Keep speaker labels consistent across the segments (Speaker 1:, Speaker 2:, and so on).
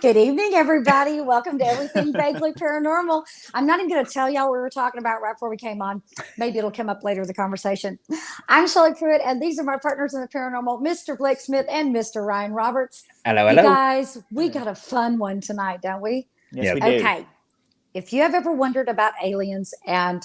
Speaker 1: Good evening, everybody. Welcome to Everything Vaguely Paranormal. I'm not even going to tell y'all what we were talking about right before we came on. Maybe it'll come up later in the conversation. I'm Shelley Pruitt, and these are my partners in the paranormal, Mr. Blake Smith and Mr. Ryan Roberts.
Speaker 2: Hello,
Speaker 1: You
Speaker 2: hello.
Speaker 1: guys, we got a fun one tonight, don't we?
Speaker 3: Yes, we do.
Speaker 1: Okay. If you have ever wondered about aliens and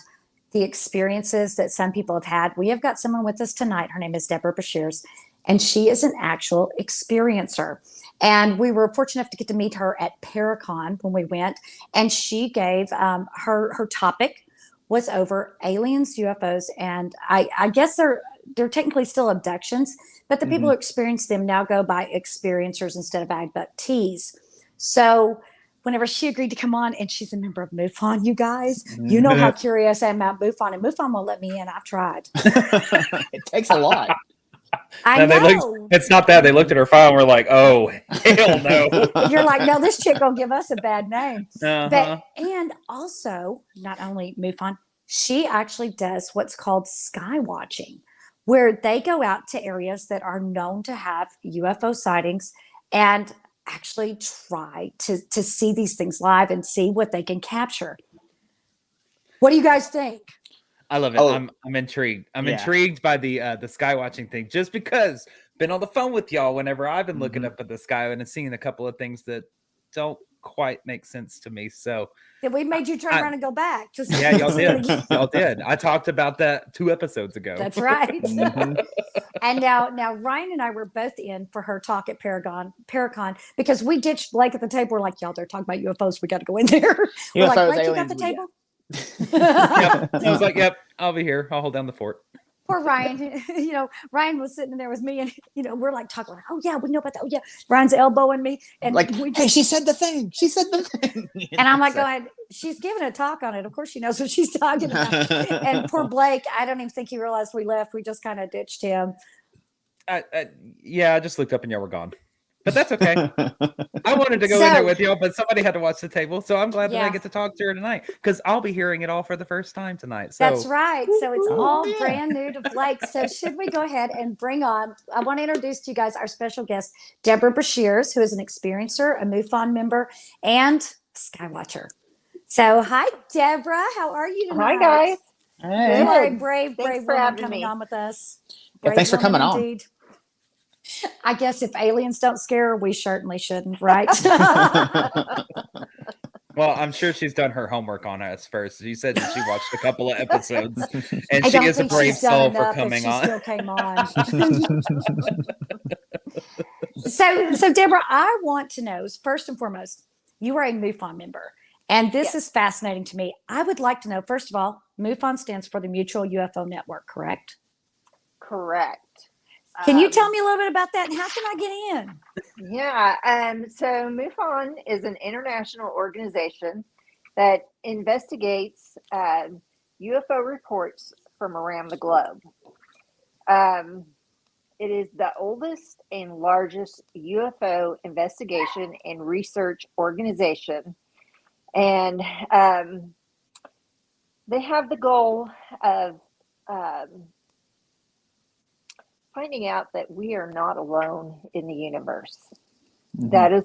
Speaker 1: the experiences that some people have had, we have got someone with us tonight. Her name is Debra Breshears, and she is an actual experiencer. And we were fortunate enough to get to meet her at Paracon when we went, and she gave her topic was over aliens, UFOs, and I guess they're technically still abductions, but the people who experience them now go by experiencers instead of abductees. So whenever she agreed to come on, and she's a member of MUFON, you guys, you know how curious I am about MUFON, and MUFON won't let me in. I've tried.
Speaker 3: It takes a lot.
Speaker 1: I know.
Speaker 2: It's not that. They looked at her file and were like, oh, hell no.
Speaker 1: You're like, no, this chick gonna give us a bad name.
Speaker 2: Uh-huh.
Speaker 1: And also, not only MUFON, she actually does what's called sky watching, where they go out to areas that are known to have UFO sightings and actually try to see these things live and see what they can capture. What do you guys think?
Speaker 2: I love it.
Speaker 3: Oh.
Speaker 2: I'm intrigued. I'm
Speaker 3: Yeah.
Speaker 2: intrigued by the sky watching thing, just because been on the phone with y'all whenever I've been looking up at the sky and seeing a couple of things that don't quite make sense to me. So
Speaker 1: That we made you turn around and go back. Just
Speaker 2: yeah, y'all did. Y'all did. I talked about that 2 episodes ago.
Speaker 1: That's right. And now Ryan and I were both in for her talk at Paracon because we ditched Blake at the table. We're like, y'all, they're talking about UFOs. We got to go in there. We're like,
Speaker 3: UFOs,
Speaker 1: Blake, you got
Speaker 3: aliens,
Speaker 1: the
Speaker 3: we
Speaker 1: table?
Speaker 2: Yep. I was like, yep, I'll be here. I'll hold down the fort.
Speaker 1: Poor Ryan. Ryan was sitting there with me, and we're like talking. Oh yeah, we know about that. Oh yeah, Ryan's elbowing me, and
Speaker 3: Like,
Speaker 1: we
Speaker 3: hey, she said the thing. She said the thing.
Speaker 1: and I'm like going, she's giving a talk on it. Of course she knows what she's talking about. And poor Blake, I don't even think he realized we left. We just kind of ditched him.
Speaker 2: Yeah, I just looked up and y'all were gone. But that's okay. I wanted to go in there with y'all, but somebody had to watch the table. So I'm glad that I get to talk to her tonight because I'll be hearing it all for the first time tonight. So
Speaker 1: That's right. So it's all brand new to Blake. So should we go ahead and bring on, I want to introduce to you guys our special guest, Debra Breshears, who is an experiencer, a MUFON member, and Skywatcher. So hi, Debra. How are you tonight?
Speaker 4: Hi, guys.
Speaker 3: Hey.
Speaker 1: You are a brave
Speaker 4: Thanks for
Speaker 1: woman
Speaker 4: having
Speaker 1: coming
Speaker 4: me.
Speaker 1: on with us.
Speaker 3: Yeah,
Speaker 1: Brave
Speaker 3: thanks for
Speaker 1: woman
Speaker 3: coming on.
Speaker 1: indeed. I guess if aliens don't scare her, we certainly shouldn't, right?
Speaker 2: well, I'm sure she's done her homework on us first. She said that she watched a couple of episodes, and
Speaker 1: I
Speaker 2: she
Speaker 1: don't
Speaker 2: is a
Speaker 1: think
Speaker 2: brave
Speaker 1: she's done
Speaker 2: soul for
Speaker 1: enough if
Speaker 2: coming
Speaker 1: she
Speaker 2: on.
Speaker 1: still came on. So Debra, I want to know, first and foremost, you are a MUFON member, and this is fascinating to me. I would like to know, first of all, MUFON stands for the Mutual UFO Network, correct?
Speaker 4: Correct.
Speaker 1: Can you tell me a little bit about that, and how can I get in?
Speaker 4: Yeah. So MUFON is an international organization that investigates UFO reports from around the globe. It is the oldest and largest UFO investigation and research organization. And they have the goal of finding out that we are not alone in the universe. That is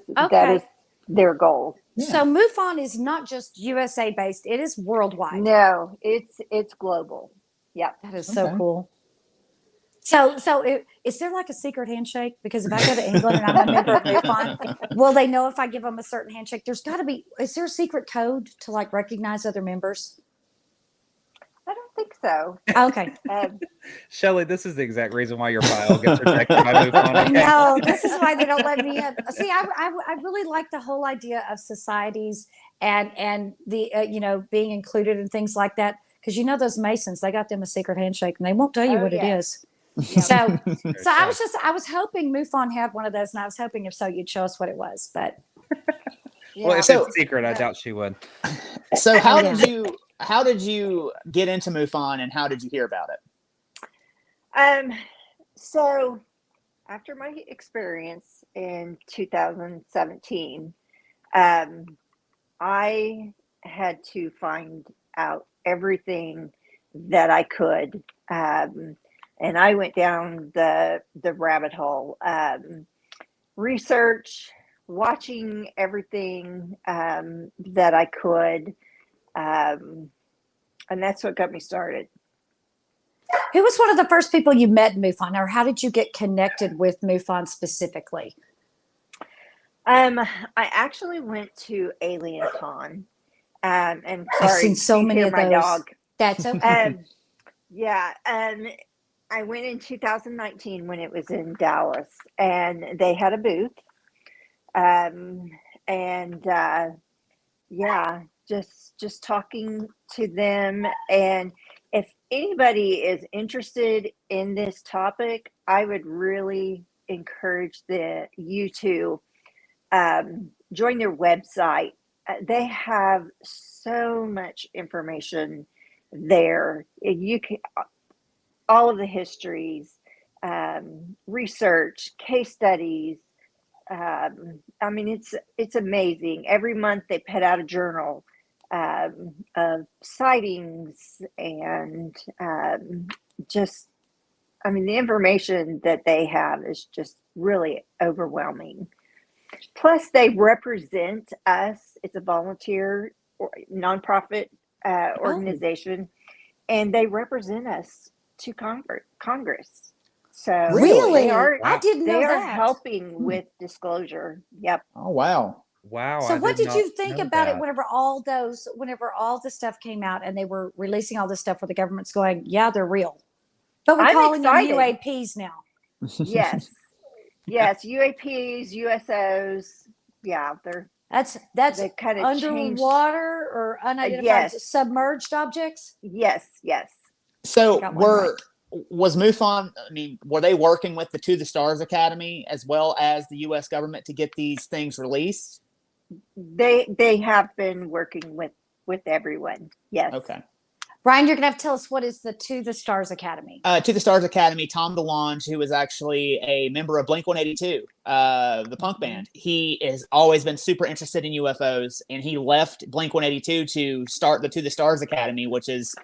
Speaker 4: their goal.
Speaker 1: So MUFON is not just USA based; it is worldwide.
Speaker 4: No, it's global. Yep.
Speaker 1: That is so cool. So is there like a secret handshake? Because if I go to England and I'm a member of MUFON, will they know if I give them a certain handshake? There's got to be. Is there a secret code to like recognize other members?
Speaker 4: I don't think so.
Speaker 1: Okay.
Speaker 2: Shelley, this is the exact reason why your file gets rejected by MUFON. Okay?
Speaker 1: No, this is why they don't let me in. See, I really like the whole idea of societies and the being included and things like that. Because those Masons, they got them a secret handshake and they won't tell you what it is. So I was hoping MUFON had one of those, and I was hoping if so you'd show us what it was. But
Speaker 2: well, if it's secret, I doubt she would.
Speaker 3: So how did you get into MUFON, and how did you hear about it?
Speaker 4: So after my experience in 2017, I had to find out everything that I could. And I went down the rabbit hole, research, watching everything that I could, and that's what got me started.
Speaker 1: Who was one of the first people you met in MUFON, or how did you get connected with MUFON specifically?
Speaker 4: I actually went to Alien Con, and
Speaker 1: I've
Speaker 4: sorry,
Speaker 1: seen so
Speaker 4: you
Speaker 1: many
Speaker 4: hear
Speaker 1: of
Speaker 4: my
Speaker 1: those.
Speaker 4: dog.
Speaker 1: That's okay.
Speaker 4: Yeah, I went in 2019 when it was in Dallas, and they had a booth, and yeah, just talking to them. And if anybody is interested in this topic, I would really encourage you to join their website. They have so much information there. You can all of the histories, research, case studies. I mean, it's amazing. Every month they put out a journal of sightings and just, I mean, the information that they have is just really overwhelming. Plus, they represent us. It's a volunteer or nonprofit organization, and they represent us to Congress. So
Speaker 1: Really?
Speaker 4: they are,
Speaker 1: I didn't know
Speaker 4: they are
Speaker 1: that.
Speaker 4: helping with disclosure. Yep.
Speaker 3: Oh, wow.
Speaker 2: Wow.
Speaker 1: So
Speaker 2: I
Speaker 1: what did
Speaker 2: not
Speaker 1: you think
Speaker 2: know
Speaker 1: about it
Speaker 2: that.
Speaker 1: whenever all the stuff came out and they were releasing all this stuff where the government's going, yeah, they're real. But we're
Speaker 4: I'm
Speaker 1: calling
Speaker 4: excited.
Speaker 1: them UAPs now.
Speaker 4: Yes. Yes. UAPs, USOs. Yeah.
Speaker 1: That's
Speaker 4: They kind of changed.
Speaker 1: underwater or unidentified
Speaker 4: Yes.
Speaker 1: submerged objects.
Speaker 4: Yes. Yes.
Speaker 3: So
Speaker 1: Got one right.
Speaker 3: was MUFON, I mean, were they working with the To the Stars Academy as well as the U.S. government to get these things released?
Speaker 4: They have been working with everyone. Yes.
Speaker 3: Okay.
Speaker 1: Brian, you're gonna have to tell us what is the To the Stars Academy.
Speaker 3: To the Stars Academy, Tom DeLonge, who is actually a member of Blink-182, the punk band, he has always been super interested in UFOs, and he left Blink-182 to start the To the Stars Academy, which is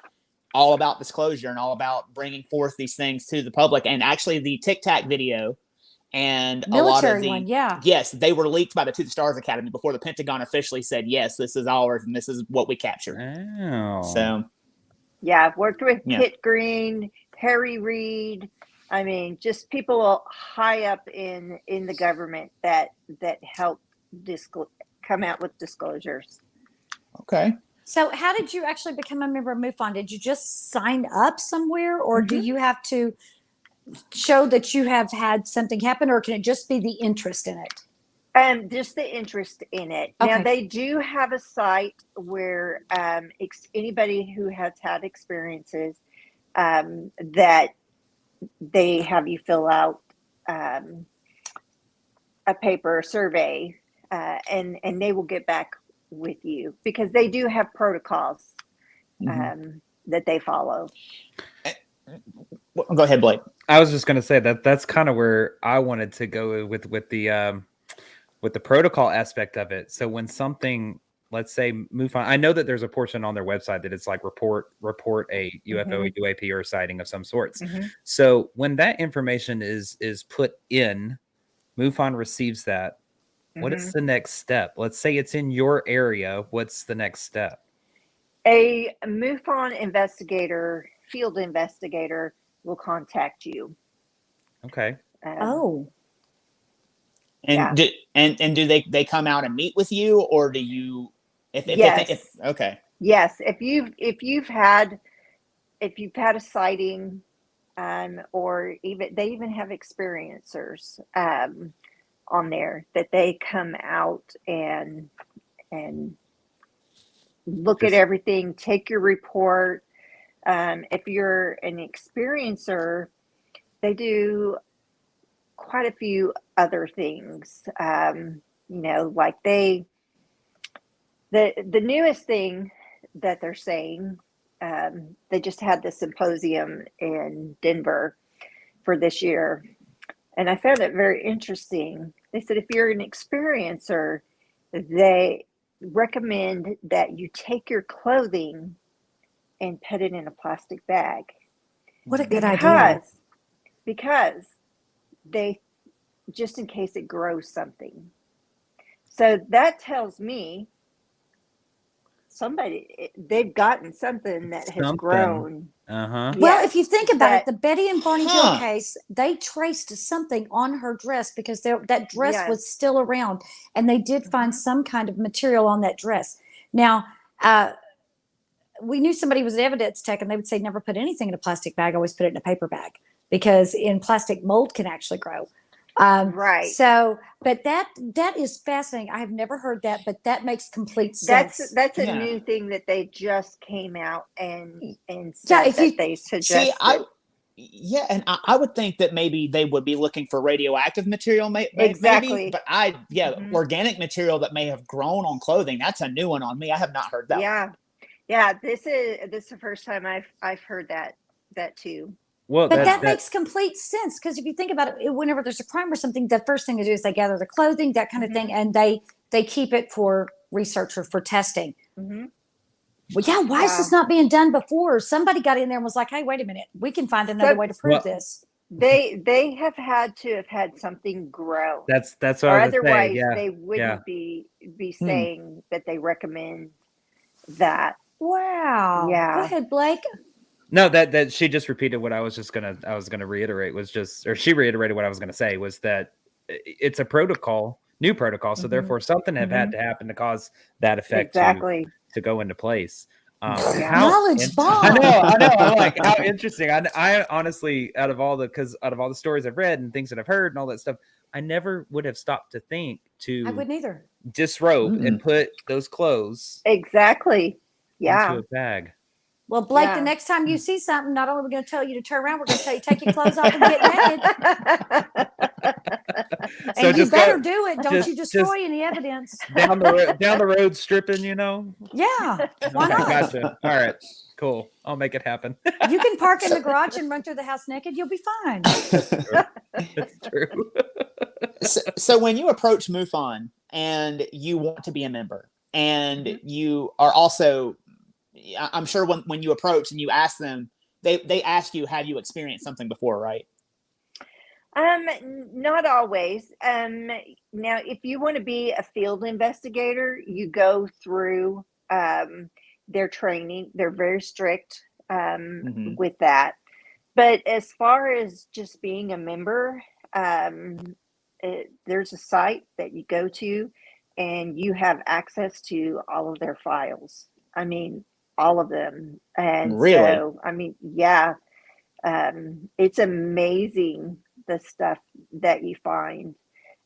Speaker 3: all about disclosure and all about bringing forth these things to the public. And actually, the Tic Tac video and
Speaker 1: Military
Speaker 3: a lot of the
Speaker 1: one, yeah.
Speaker 3: yes, they were leaked by the To the Stars Academy before the Pentagon officially said yes, this is ours and this is what we captured.
Speaker 2: Oh.
Speaker 3: So.
Speaker 4: Yeah, I've worked with
Speaker 3: Yeah.
Speaker 4: Kit Green, Harry Reid. I mean, just people high up in the government that help come out with disclosures.
Speaker 3: Okay.
Speaker 1: So how did you actually become a member of MUFON? Did you just sign up somewhere, or do you have to show that you have had something happen, or can it just be the interest in it?
Speaker 4: Just the interest in it.
Speaker 1: Okay.
Speaker 4: Now, they do have a site where anybody who has had experiences that they have you fill out a paper survey, and they will get back with you, because they do have protocols that they follow.
Speaker 3: Go ahead, Blake.
Speaker 2: I was just going to say that's kind of where I wanted to go with the protocol aspect of it. So when something, let's say MUFON, I know that there's a portion on their website that it's like report a UFO, UAP, or a sighting of some sorts. So when that information is put in, MUFON receives that. What is the next step? Let's say it's in your area. What's the next step?
Speaker 4: A MUFON investigator, field investigator, will contact you.
Speaker 2: Okay.
Speaker 3: And
Speaker 4: Yeah.
Speaker 3: do they come out and meet with you, or do you?
Speaker 4: Yes.
Speaker 3: Okay.
Speaker 4: Yes. If you've had a sighting, or they even have experiencers on there that they come out and look at everything, take your report. If you're an experiencer, they do quite a few other things. Like the newest thing that they're saying, they just had the symposium in Denver for this year, and I found it very interesting. They said if you're an experiencer, they recommend that you take your clothing and put it in a plastic bag.
Speaker 1: What a good idea.
Speaker 4: Because they, just in case it grows something. So that tells me they've gotten something that has grown.
Speaker 2: Uh-huh.
Speaker 1: Well, if you think about it,
Speaker 4: that-
Speaker 1: the Betty and Barney Hill case, they traced something on her dress because that dress was still around, and they did find some kind of material on that dress. Now, we knew somebody was an evidence tech, and they would say never put anything in a plastic bag, always put it in a paper bag, because in plastic mold can actually grow.
Speaker 4: Right.
Speaker 1: So, but that is fascinating. I have never heard that, but that makes complete sense.
Speaker 4: That's a new thing that they just came out and said
Speaker 1: if
Speaker 4: that
Speaker 1: you
Speaker 4: they suggested.
Speaker 3: And I would think that maybe they would be looking for radioactive material,
Speaker 4: Exactly.
Speaker 3: maybe, but organic material that may have grown on clothing. That's a new one on me. I have not heard that.
Speaker 4: Yeah. This is the first time I've heard that too.
Speaker 2: Well,
Speaker 1: but that makes complete sense, because if you think about it, whenever there's a crime or something, the first thing to do is they gather the clothing, that kind of thing, and they keep it for research or for testing.
Speaker 4: Mm-hmm.
Speaker 1: Well, why is this not being done before? Somebody got in there and was like, "Hey, wait a minute, we can find another way to prove this."
Speaker 4: They have had to have had something grow.
Speaker 2: That's what
Speaker 4: or
Speaker 2: I was
Speaker 4: otherwise
Speaker 2: saying.
Speaker 4: they wouldn't be saying that they recommend that.
Speaker 1: Wow.
Speaker 4: Yeah.
Speaker 1: Go ahead, Blake.
Speaker 2: No, that she just repeated what I was gonna reiterate, or she reiterated what I was gonna say, was that it's a new protocol, so therefore something had to happen to cause that effect to go into place.
Speaker 1: Knowledge bomb.
Speaker 2: I know. I'm like, how interesting. I honestly, out of all the stories I've read and things that I've heard and all that stuff, I never would have stopped to think
Speaker 1: I wouldn't either.
Speaker 2: Disrobe and put those clothes
Speaker 4: into
Speaker 2: a bag.
Speaker 1: Well, Blake, the next time you see something, not only are we going to tell you to turn around, we're going to tell you take your clothes off and get naked.
Speaker 2: So
Speaker 1: and you better do it. Don't you destroy any evidence.
Speaker 2: Down the road stripping,
Speaker 1: Yeah. Why not?
Speaker 2: Gotcha. All right. Cool. I'll make it happen.
Speaker 1: You can park in the garage and run through the house naked. You'll be fine.
Speaker 2: That's true.
Speaker 3: So when you approach MUFON and you want to be a member, and you are also, I'm sure when you approach and you ask them, they ask you, have you experienced something before, right?
Speaker 4: Not always. Now, if you want to be a field investigator, you go through their training. They're very strict with that. But as far as just being a member, there's a site that you go to, and you have access to all of their files. I mean, all of them. And
Speaker 3: really?
Speaker 4: So, I mean, yeah, it's amazing the stuff that you find.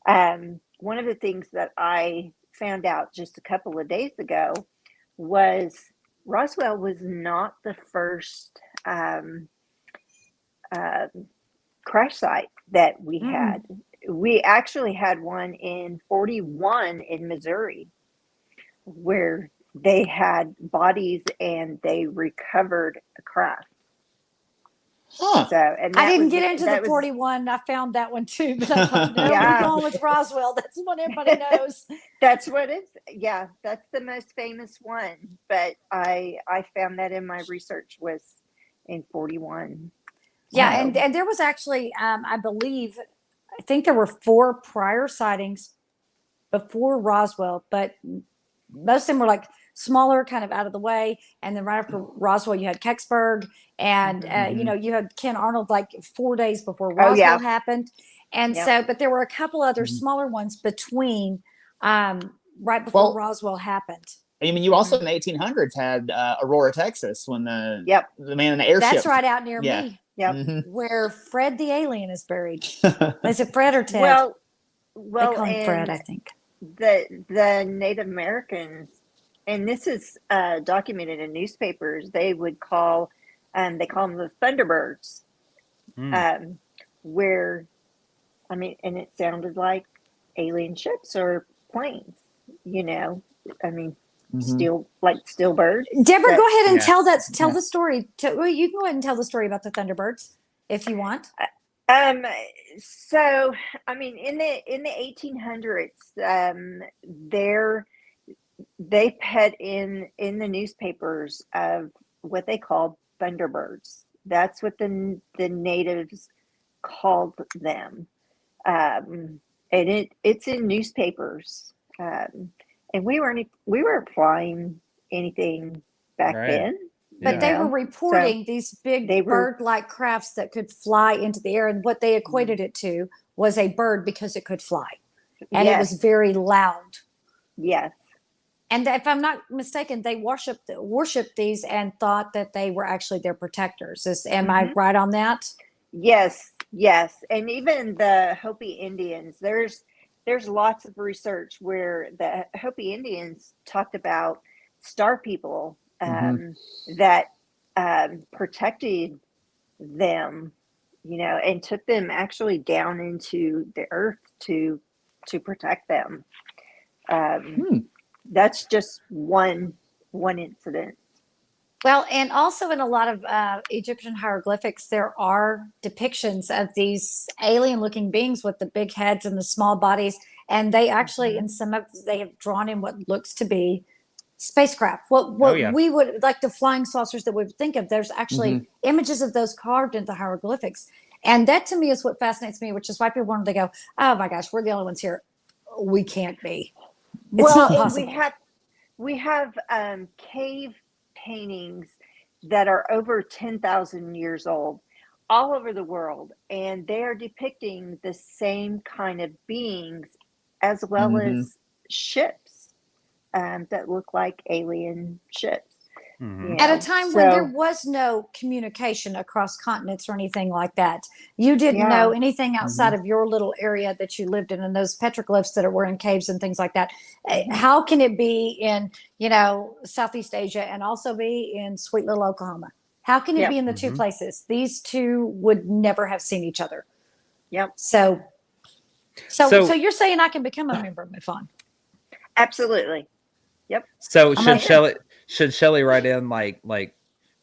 Speaker 4: One of the things that I found out just a couple of days ago was Roswell was not the first crash site that we had. We actually had one in 41 in Missouri, where they had bodies and they recovered a craft.
Speaker 3: Huh.
Speaker 4: So, and
Speaker 1: I didn't get into the 41. I found that one too, but I thought, no, we're going with Roswell. That's what everybody knows.
Speaker 4: That's what it's. Yeah, that's the most famous one. But I found that in my research was in 41.
Speaker 1: Yeah, and there was actually, I think there were 4 prior sightings before Roswell, but most of them were like smaller, kind of out of the way. And then right after Roswell, you had Kecksburg, and you had Ken Arnold like 4 days before Roswell happened. And so, but there were a couple other smaller ones between right before Roswell happened.
Speaker 3: I mean, you also in the 1800s had Aurora, Texas, when the man in the airship.
Speaker 1: That's right out near me.
Speaker 4: Yep.
Speaker 1: Where Fred the alien is buried. Is it Fred or Ted?
Speaker 4: Well,
Speaker 1: they call him Fred, I think.
Speaker 4: The Native Americans, and this is documented in newspapers, they would call them the Thunderbirds, where, I mean, and it sounded like alien ships or planes, I mean, steel birds.
Speaker 1: Deborah, go ahead and tell the story. You can go ahead and tell the story about the Thunderbirds if you want.
Speaker 4: So, I mean, in the 1800s, they put in the newspapers of what they called Thunderbirds. That's what the natives called them, and it's in newspapers. And we weren't flying anything back
Speaker 2: Right.
Speaker 4: then.
Speaker 1: But
Speaker 2: Yeah.
Speaker 1: they
Speaker 4: you
Speaker 1: were
Speaker 4: know?
Speaker 1: reporting these big
Speaker 4: they were-
Speaker 1: bird-like crafts that could fly into the air, and what they equated it to was a bird because it could fly, and it was
Speaker 4: Yes,
Speaker 1: very loud.
Speaker 4: yes,
Speaker 1: And if I'm not mistaken, they worshipped these and thought that they were actually their protectors. Am I
Speaker 4: Mhm.
Speaker 1: right on that?
Speaker 4: yes, yes. And even the Hopi Indians, there's lots of research where the Hopi Indians talked about star people that protected them, and took them actually down into the earth to protect them. That's just one incident.
Speaker 1: Well, and also in a lot of Egyptian hieroglyphics, there are depictions of these alien-looking beings with the big heads and the small bodies, and they actually, in some of, they have drawn in what looks to be spacecraft. What
Speaker 2: yeah.
Speaker 1: we would like, the flying saucers that we would think of. There's actually images of those carved into hieroglyphics, and that to me is what fascinates me, which is why people wanted to go, "Oh my gosh, we're the only ones here." We can't be. It's not
Speaker 4: And
Speaker 1: possible.
Speaker 4: we have cave paintings that are over 10,000 years old all over the world, and they are depicting the same kind of beings as well as ships that look like alien ships.
Speaker 2: Mhm.
Speaker 1: At a time when there
Speaker 4: So
Speaker 1: was no communication across continents or anything like that, you didn't
Speaker 4: Yeah.
Speaker 1: know anything outside of your little area that you lived in, and those petroglyphs that were in caves and things like that. How can it be in, Southeast Asia and also be in sweet little Oklahoma? How can it
Speaker 4: Yep.
Speaker 1: be in the two places? These two would never have seen each other.
Speaker 4: Yep,
Speaker 1: So
Speaker 2: So-
Speaker 1: you're saying I can become a member of MUFON?
Speaker 4: absolutely. Yep.
Speaker 2: So
Speaker 1: I'm like-
Speaker 2: should Shelley write in like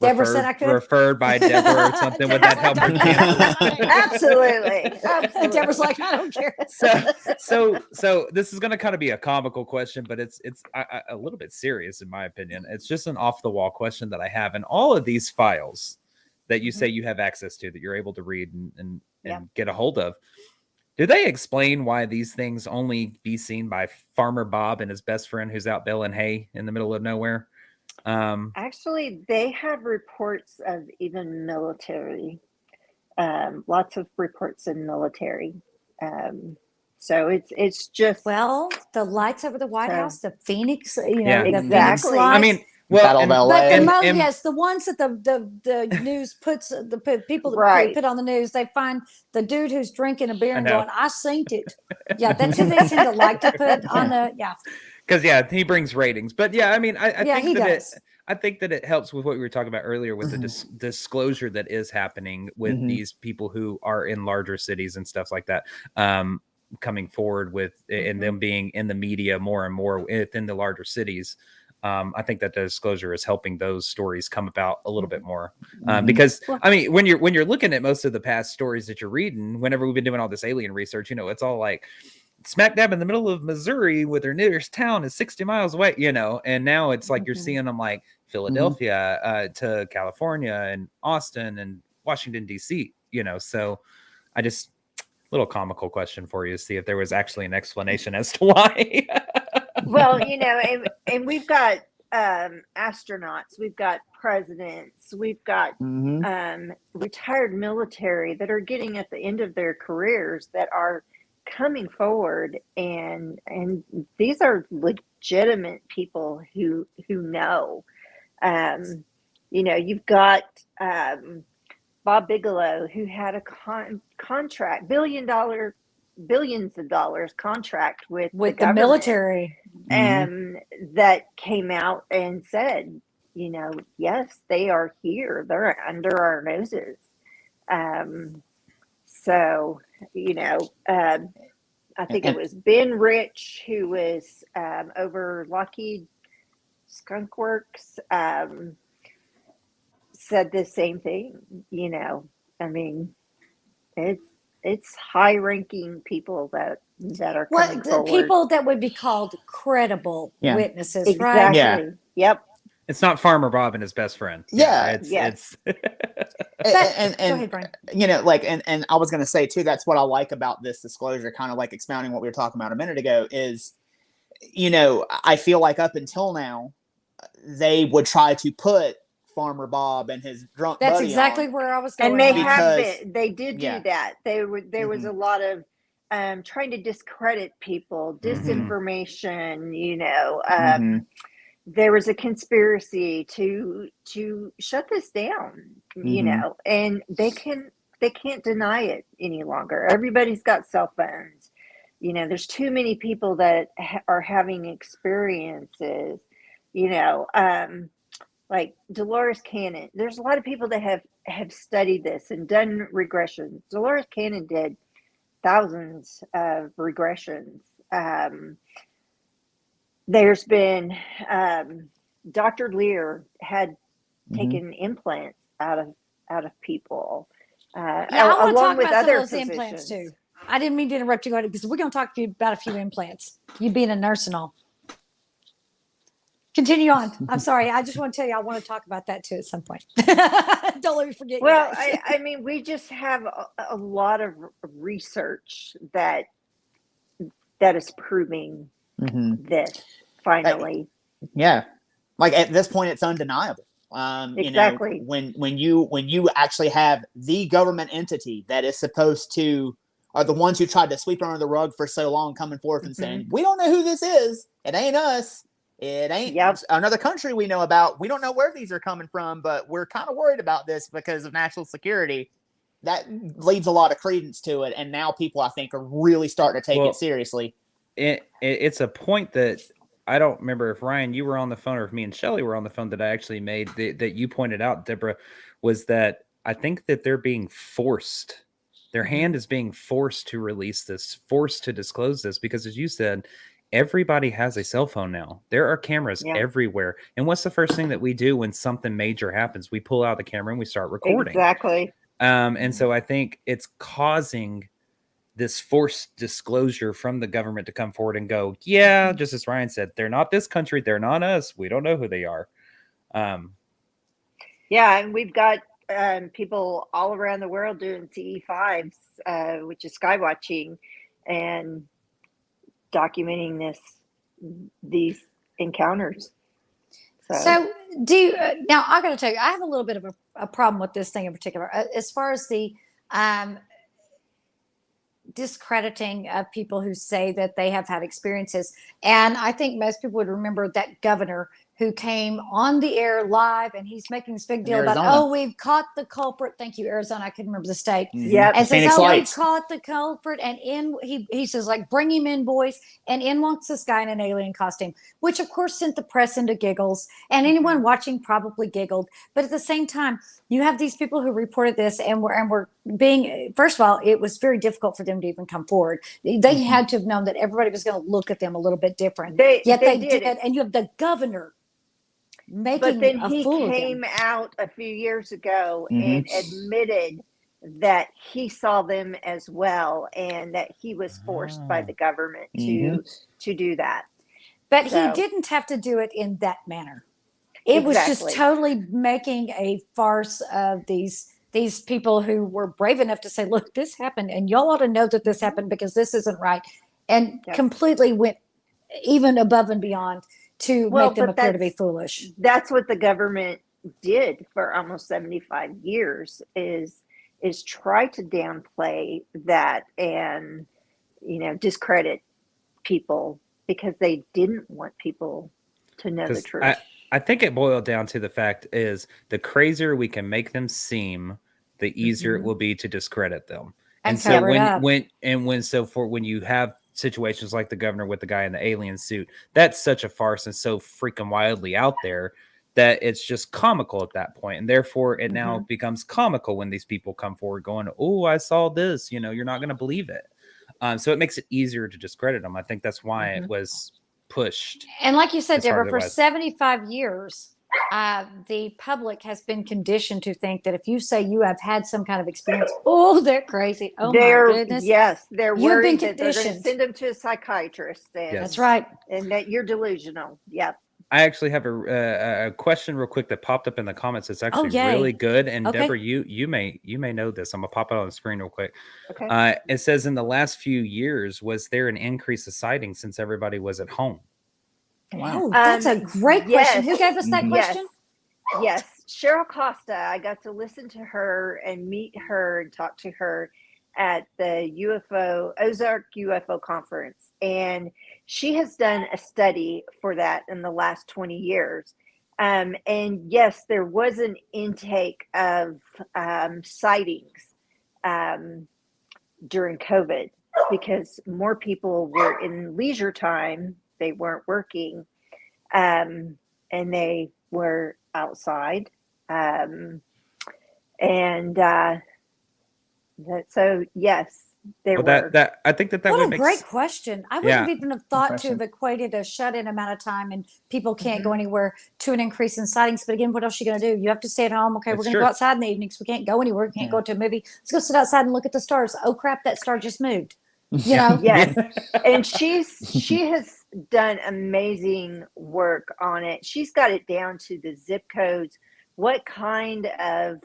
Speaker 1: Deborah said I could.
Speaker 2: referred by Debra or something? Would that help her chances?
Speaker 4: Absolutely.
Speaker 1: Deborah's like, I don't care.
Speaker 2: So this is going to kind of be a comical question, but it's a little bit serious in my opinion. It's just an off the wall question that I have. And all of these files that you say you have access to, that you're able to read and get a hold of, do they explain why these things only be seen by Farmer Bob and his best friend who's out baling hay in the middle of nowhere?
Speaker 4: Actually, they have reports of even military, lots of reports in military. So it's just
Speaker 1: The lights over the White
Speaker 4: So-
Speaker 1: House, the Phoenix, the Phoenix
Speaker 4: Exactly.
Speaker 1: lights.
Speaker 2: I mean,
Speaker 3: Battle of LA.
Speaker 1: Yes, the ones that the news puts, the people that
Speaker 4: Right.
Speaker 1: put on the news, they find the dude who's drinking a beer and
Speaker 2: know.
Speaker 1: going, "I seen it." Yeah, that's who they seem to like to put on the
Speaker 2: because he brings ratings. But yeah, I mean, I
Speaker 1: Yeah,
Speaker 2: think
Speaker 1: he
Speaker 2: that
Speaker 1: does.
Speaker 2: I think that it helps with what we were talking about earlier with the disclosure that is happening with these people who are in larger cities and stuff like that, coming forward with and them being in the media more and more within the larger cities. I think that the disclosure is helping those stories come about a little bit more, because I mean, when you're looking at most of the past stories that you're reading, whenever we've been doing all this alien research, it's all like smack dab in the middle of Missouri, with their nearest town is 60 miles away, and now it's like you're seeing them like Philadelphia to California and Austin and Washington D.C. So I just little comical question for you to see if there was actually an explanation as to why.
Speaker 4: Well, and we've got astronauts, we've got presidents, we've got retired military that are getting at the end of their careers that are coming forward, and these are legitimate people who know. You've got Bob Bigelow, who had a contract, billions of dollars contract with the
Speaker 1: the
Speaker 4: government,
Speaker 1: military.
Speaker 4: that came out and said, yes, they are here. They're under our noses. So, I think it was Ben Rich, who was over Lockheed Skunk Works, said the same thing. I mean, it's high-ranking people that are coming
Speaker 1: The
Speaker 4: forward.
Speaker 1: people that would be called credible witnesses,
Speaker 4: Exactly.
Speaker 1: right?
Speaker 4: Yep.
Speaker 2: It's not Farmer Bob and his best friend.
Speaker 3: Yes.
Speaker 2: It's
Speaker 1: Go ahead, Brian.
Speaker 3: And I was going to say too, that's what I like about this disclosure, kind of like expounding what we were talking about a minute ago, is I feel like up until now, they would try to put Farmer Bob and his drunk
Speaker 1: That's
Speaker 3: buddy
Speaker 1: exactly
Speaker 3: on.
Speaker 1: where I was going.
Speaker 4: And they
Speaker 3: Because-
Speaker 4: they did do that. There was a lot of trying to discredit people, disinformation, there was a conspiracy to shut this down, and they can't deny it any longer. Everybody's got cell phones. There's too many people that are having experiences, like Dolores Cannon. There's a lot of people that have studied this and done regressions. Dolores Cannon did thousands of regressions. There's been Dr. Lear had taken implants out of people.
Speaker 1: I want to talk about some of those
Speaker 4: physicians.
Speaker 1: implants too. I didn't mean to interrupt you, because we're going to talk about a few implants. You being a nurse and all. Continue on. I'm sorry. I just want to tell you, I want to talk about that too at some point. Don't let me forget.
Speaker 4: Well, I mean, we just have a lot of research that is proving this finally.
Speaker 3: Yeah. Like at this point, it's undeniable.
Speaker 4: Exactly.
Speaker 3: When you actually have the government entity that is supposed to are the ones who tried to sweep under the rug for so long coming forth and saying, we don't know who this is. It ain't us. It ain't another country we know about. We don't know where these are coming from, but we're kind of worried about this because of national security. That leaves a lot of credence to it. And now people, I think, are really starting to take it seriously.
Speaker 2: It's a point that I don't remember if Ryan, you were on the phone or if me and Shelley were on the phone that I actually made that you pointed out, Debra, was that I think that they're being forced. Their hand is being forced to release this, forced to disclose this, because as you said, everybody has a cell phone now. There are cameras everywhere. And what's the first thing that we do when something major happens? We pull out the camera and we start recording.
Speaker 4: Exactly.
Speaker 2: And so I think it's causing this forced disclosure from the government to come forward and go, just as Ryan said, they're not this country. They're not us. We don't know who they are.
Speaker 4: And we've got people all around the world doing CE5s, which is sky watching, and documenting these encounters.
Speaker 1: So do you, now I got to tell you, I have a little bit of a problem with this thing in particular, as far as the discrediting of people who say that they have had experiences. And I think most people would remember that governor who came on the air live, and he's making this big deal about, we've caught the culprit. Thank you, Arizona. I couldn't remember the state.
Speaker 4: Yeah.
Speaker 1: And says, we've caught the culprit. And he says, like, bring him in, boys. And in walks this guy in an alien costume, which of course sent the press into giggles. And anyone watching probably giggled. But at the same time, you have these people who reported this and were being, first of all, it was very difficult for them to even come forward. They had to have known that everybody was going to look at them a little bit different. Yet they did. And you have the governor
Speaker 4: but then he came out a few years ago and admitted that he saw them as well, and that he was forced by the government to do that.
Speaker 1: But he didn't have to do it in that manner. It was just totally making a farce of these people who were brave enough to say, look, this happened, and y'all ought to know that this happened because this isn't right, and completely went even above and beyond to make them appear to be foolish.
Speaker 4: That's what the government did for almost 75 years is try to downplay that and, discredit people because they didn't want people to know the truth.
Speaker 2: I think it boiled down to the fact is the crazier we can make them seem, the easier it will be to discredit them. And so when you have situations like the governor with the guy in the alien suit, that's such a farce and so freaking wildly out there that it's just comical at that point. And therefore it now becomes comical when these people come forward going, oh, I saw this, you're not going to believe it. So it makes it easier to discredit them. I think that's why it was pushed.
Speaker 1: And like you said, Debra, for 75 years, the public has been conditioned to think that if you say you have had some kind of experience, they're crazy. Oh, my goodness.
Speaker 4: Yes, they're worried
Speaker 1: that
Speaker 4: they're going to send them to a psychiatrist. And,
Speaker 1: That's right.
Speaker 4: And that you're delusional. Yep.
Speaker 2: I actually have a question real quick that popped up in the comments. It's actually
Speaker 1: yay.
Speaker 2: really good. And
Speaker 1: Okay.
Speaker 2: Debra, you may know this. I'm gonna pop it on the screen real quick.
Speaker 4: Okay.
Speaker 2: It says in the last few years, was there an increase of sightings since everybody was at home?
Speaker 3: Wow.
Speaker 1: Oh, that's a great question. Who
Speaker 4: Yes.
Speaker 1: gave us that
Speaker 3: Mhm.
Speaker 1: question?
Speaker 4: Yes, Cheryl Costa. I got to listen to her and meet her and talk to her at the Ozark UFO conference, and she has done a study for that in the last 20 years. And yes, there was an intake of sightings during COVID because more people were in leisure time; they weren't working, and they were outside. So yes, there were.
Speaker 2: That I think that
Speaker 1: What
Speaker 2: would
Speaker 1: a
Speaker 2: make
Speaker 1: great question. I
Speaker 2: Yeah.
Speaker 1: wouldn't even have thought to
Speaker 3: question.
Speaker 1: have equated a shut-in amount of time and people can't go
Speaker 4: Mhm.
Speaker 1: anywhere to an increase in sightings. But again, what else are you going to do? You have to stay at home. Okay,
Speaker 2: That's
Speaker 1: we're going to
Speaker 2: true.
Speaker 1: go outside in the evenings. We can't go anywhere. We can't
Speaker 3: Yeah.
Speaker 1: go to a movie. Let's go sit outside and look at the stars. Oh crap, that star just moved. You
Speaker 2: Yeah.
Speaker 1: know?
Speaker 4: Yes, and she has done amazing work on it. She's got it down to the zip codes, what kind of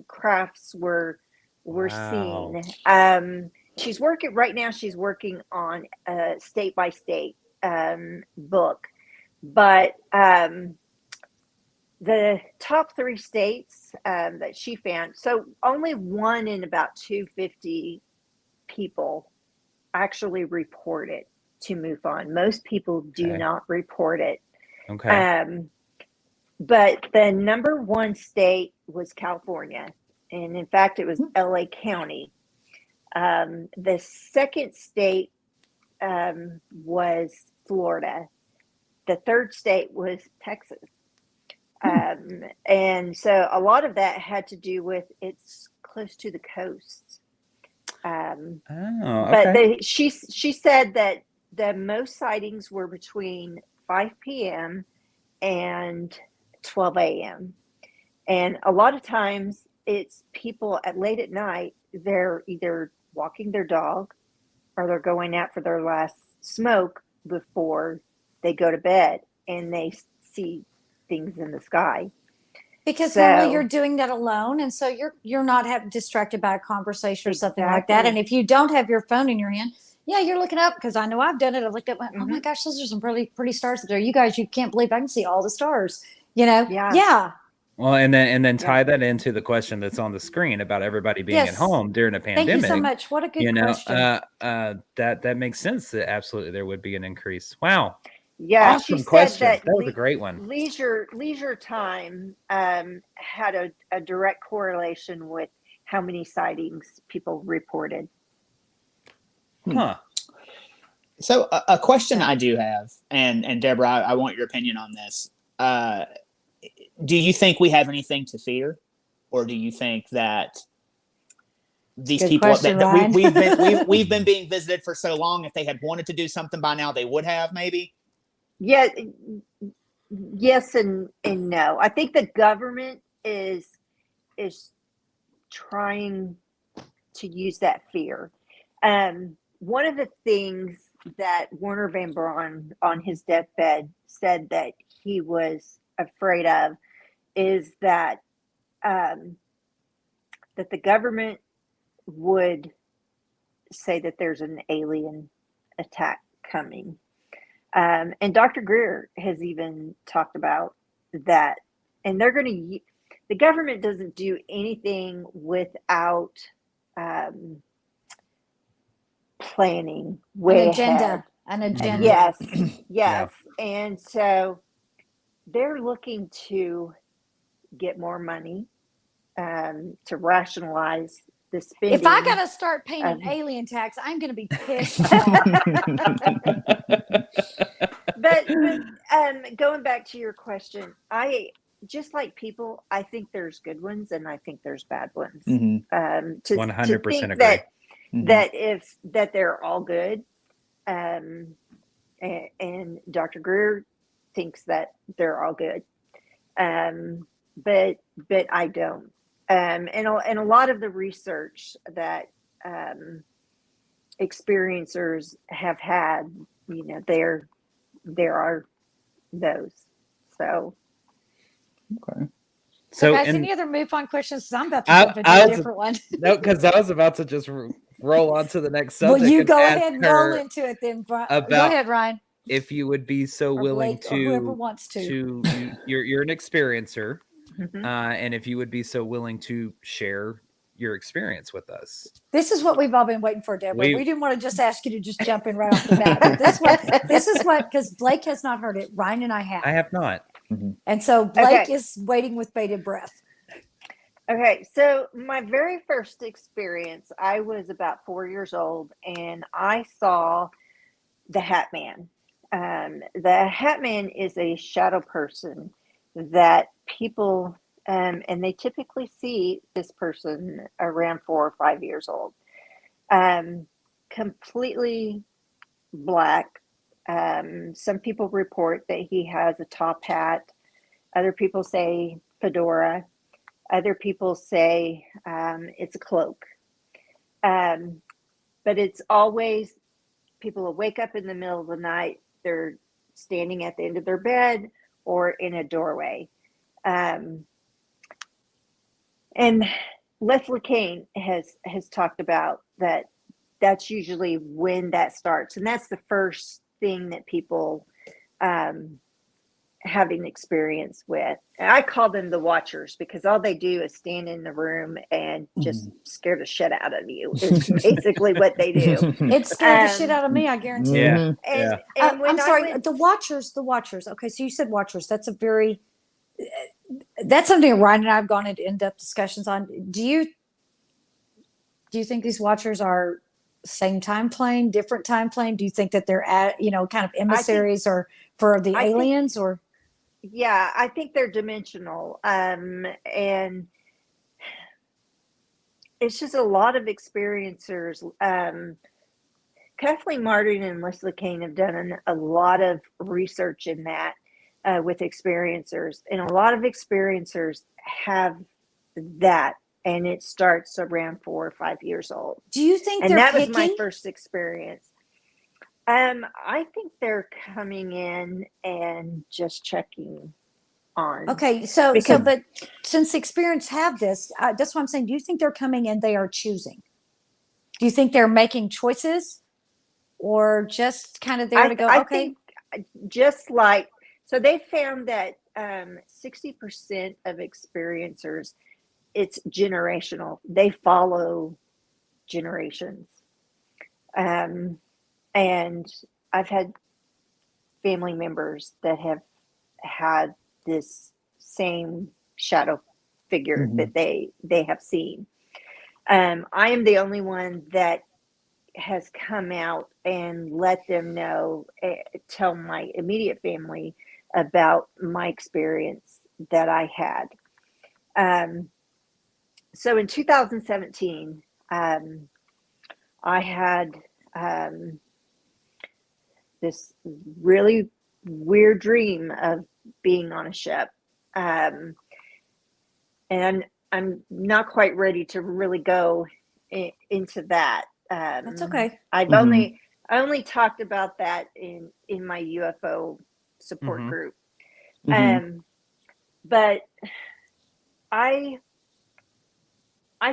Speaker 4: crafts we're
Speaker 2: Wow.
Speaker 4: seeing. She's working right now. She's working on a state by state book, but the top 3 states that she found. So only one in about 250 people actually report it to MUFON. Most people do
Speaker 2: Okay.
Speaker 4: not report it.
Speaker 2: Okay.
Speaker 4: But the number 1 state was California, and in fact, it was LA County. The second state was Florida. The third state was Texas. And so a lot of that had to do with it's close to the coast. But
Speaker 2: Okay.
Speaker 4: she said that the most sightings were between 5 p.m. and 12 a.m. And a lot of times it's people at late at night, they're either walking their dog or they're going out for their last smoke before they go to bed, and they see things in the sky.
Speaker 1: Because
Speaker 4: So-
Speaker 1: normally you're doing that alone, and so you're not distracted by a conversation or something like that.
Speaker 4: Exactly.
Speaker 1: And if you don't have your phone in your hand, yeah, you're looking up, because I know I've done it. I've looked up, went, oh my
Speaker 4: Mhm.
Speaker 1: gosh, those are some really pretty stars up there. You guys, you can't believe I can see all the stars. You know?
Speaker 4: Yeah.
Speaker 1: Yeah.
Speaker 2: Well, and then tie
Speaker 4: Yeah.
Speaker 2: that into the question that's on the screen about everybody being at
Speaker 1: Yes.
Speaker 2: home during a
Speaker 1: Thank
Speaker 2: pandemic.
Speaker 1: you so much. What a good
Speaker 2: You know,
Speaker 1: question.
Speaker 2: that makes sense that absolutely there would be an increase. Wow.
Speaker 4: Yeah,
Speaker 2: Awesome
Speaker 4: she
Speaker 2: question.
Speaker 4: said
Speaker 2: That was a great one.
Speaker 4: leisure time had a direct correlation with how many sightings people reported.
Speaker 2: Huh.
Speaker 3: So a question I do have, and Debra, I want your opinion on this. Do you think we have anything to fear, or do you think that these
Speaker 1: Good
Speaker 3: people
Speaker 1: question,
Speaker 3: that
Speaker 1: Ryan.
Speaker 3: we've been being visited for so long, if they had wanted to do something by now, they would have maybe?
Speaker 4: Yeah, yes and no. I think the government is trying to use that fear. One of the things that Werner Van Braun on his deathbed said that he was afraid of is that that the government would say that there's an alien attack coming. And Dr. Greer has even talked about that. And they're going to, the government doesn't do anything without planning way ahead.
Speaker 1: An agenda.
Speaker 4: Yes, yes.
Speaker 2: Yeah.
Speaker 4: And so they're looking to get more money to rationalize the spending.
Speaker 1: If I got to start paying an alien tax, I'm going to be pissed off.
Speaker 4: But going back to your question, I just like people, I think there's good ones and I think there's bad ones.
Speaker 3: Mm-hmm.
Speaker 4: To
Speaker 2: 100%
Speaker 4: think
Speaker 2: agree.
Speaker 4: that they're all good, and Dr. Greer thinks that they're all good, but I don't. And a lot of the research that experiencers have had, you know, there are those. So
Speaker 1: So
Speaker 2: So,
Speaker 1: guys,
Speaker 2: and
Speaker 1: any other MUFON questions? 'Cause I'm about to jump into a different one.
Speaker 2: no, because I was about to just roll on to the next
Speaker 1: Well,
Speaker 2: subject.
Speaker 1: you
Speaker 2: and
Speaker 1: go
Speaker 2: ask
Speaker 1: ahead and
Speaker 2: her
Speaker 1: roll into it then, Brian. Go
Speaker 2: about
Speaker 1: ahead, Ryan.
Speaker 2: if you would be so
Speaker 1: Or
Speaker 2: willing
Speaker 1: Blake, or whoever wants
Speaker 2: you're an experiencer,
Speaker 4: mhm.
Speaker 2: and if you would be so willing to share your experience with us.
Speaker 1: This is what we've all been waiting for, Deborah.
Speaker 2: We-
Speaker 1: We didn't want to just ask you to just jump in right off the bat. But this is what, because Blake has not heard it. Ryan and I have.
Speaker 2: I have not.
Speaker 1: And so Blake
Speaker 4: Okay.
Speaker 1: is waiting with bated breath.
Speaker 4: Okay, so my very first experience, I was about 4 years old, and I saw the Hat Man. The Hat Man is a shadow person that people, and they typically see this person around 4 or 5 years old, completely black. Some people report that he has a top hat. Other people say fedora. Other people say it's a cloak. But it's always people will wake up in the middle of the night. They're standing at the end of their bed or in a doorway. And Leslie Kane has talked about that. That's usually when that starts. And that's the first thing that people having experience with. And I call them the watchers because all they do is stand in the room and just scare the shit out of you. It's basically what they do.
Speaker 1: It scared the shit out of me, I guarantee you.
Speaker 2: Yeah.
Speaker 4: And when
Speaker 1: I'm sorry,
Speaker 4: I went,
Speaker 1: the watchers. Okay, so you said watchers. That's something Ryan and I have gone into in-depth discussions on. Do you think these watchers are same time plane, different time plane? Do you think that they're kind of emissaries or for the aliens or?
Speaker 4: Yeah, I think they're dimensional. And it's just a lot of experiencers. Kathleen Martin and Leslie Kane have done a lot of research in that with experiencers. And a lot of experiencers have that. And it starts around 4 or 5 years old.
Speaker 1: Do you think
Speaker 4: And
Speaker 1: they're
Speaker 4: that
Speaker 1: picking?
Speaker 4: was my first experience. I think they're coming in and just checking on.
Speaker 1: Okay, but since the experience have this, that's what I'm saying. Do you think they're coming and they are choosing? Do you think they're making choices, or just kind of there to go?
Speaker 4: I
Speaker 1: Okay,
Speaker 4: think just like so, they found that 60% of experiencers, it's generational. They follow generations, and I've had family members that have had this same shadow figure that they have seen. I am the only one that has come out and let them know, tell my immediate family about my experience that I had. So in 2017, I had this really weird dream of being on a ship. And I'm not quite ready to really go into that.
Speaker 1: that's okay.
Speaker 4: I only talked about that in my UFO support group. But I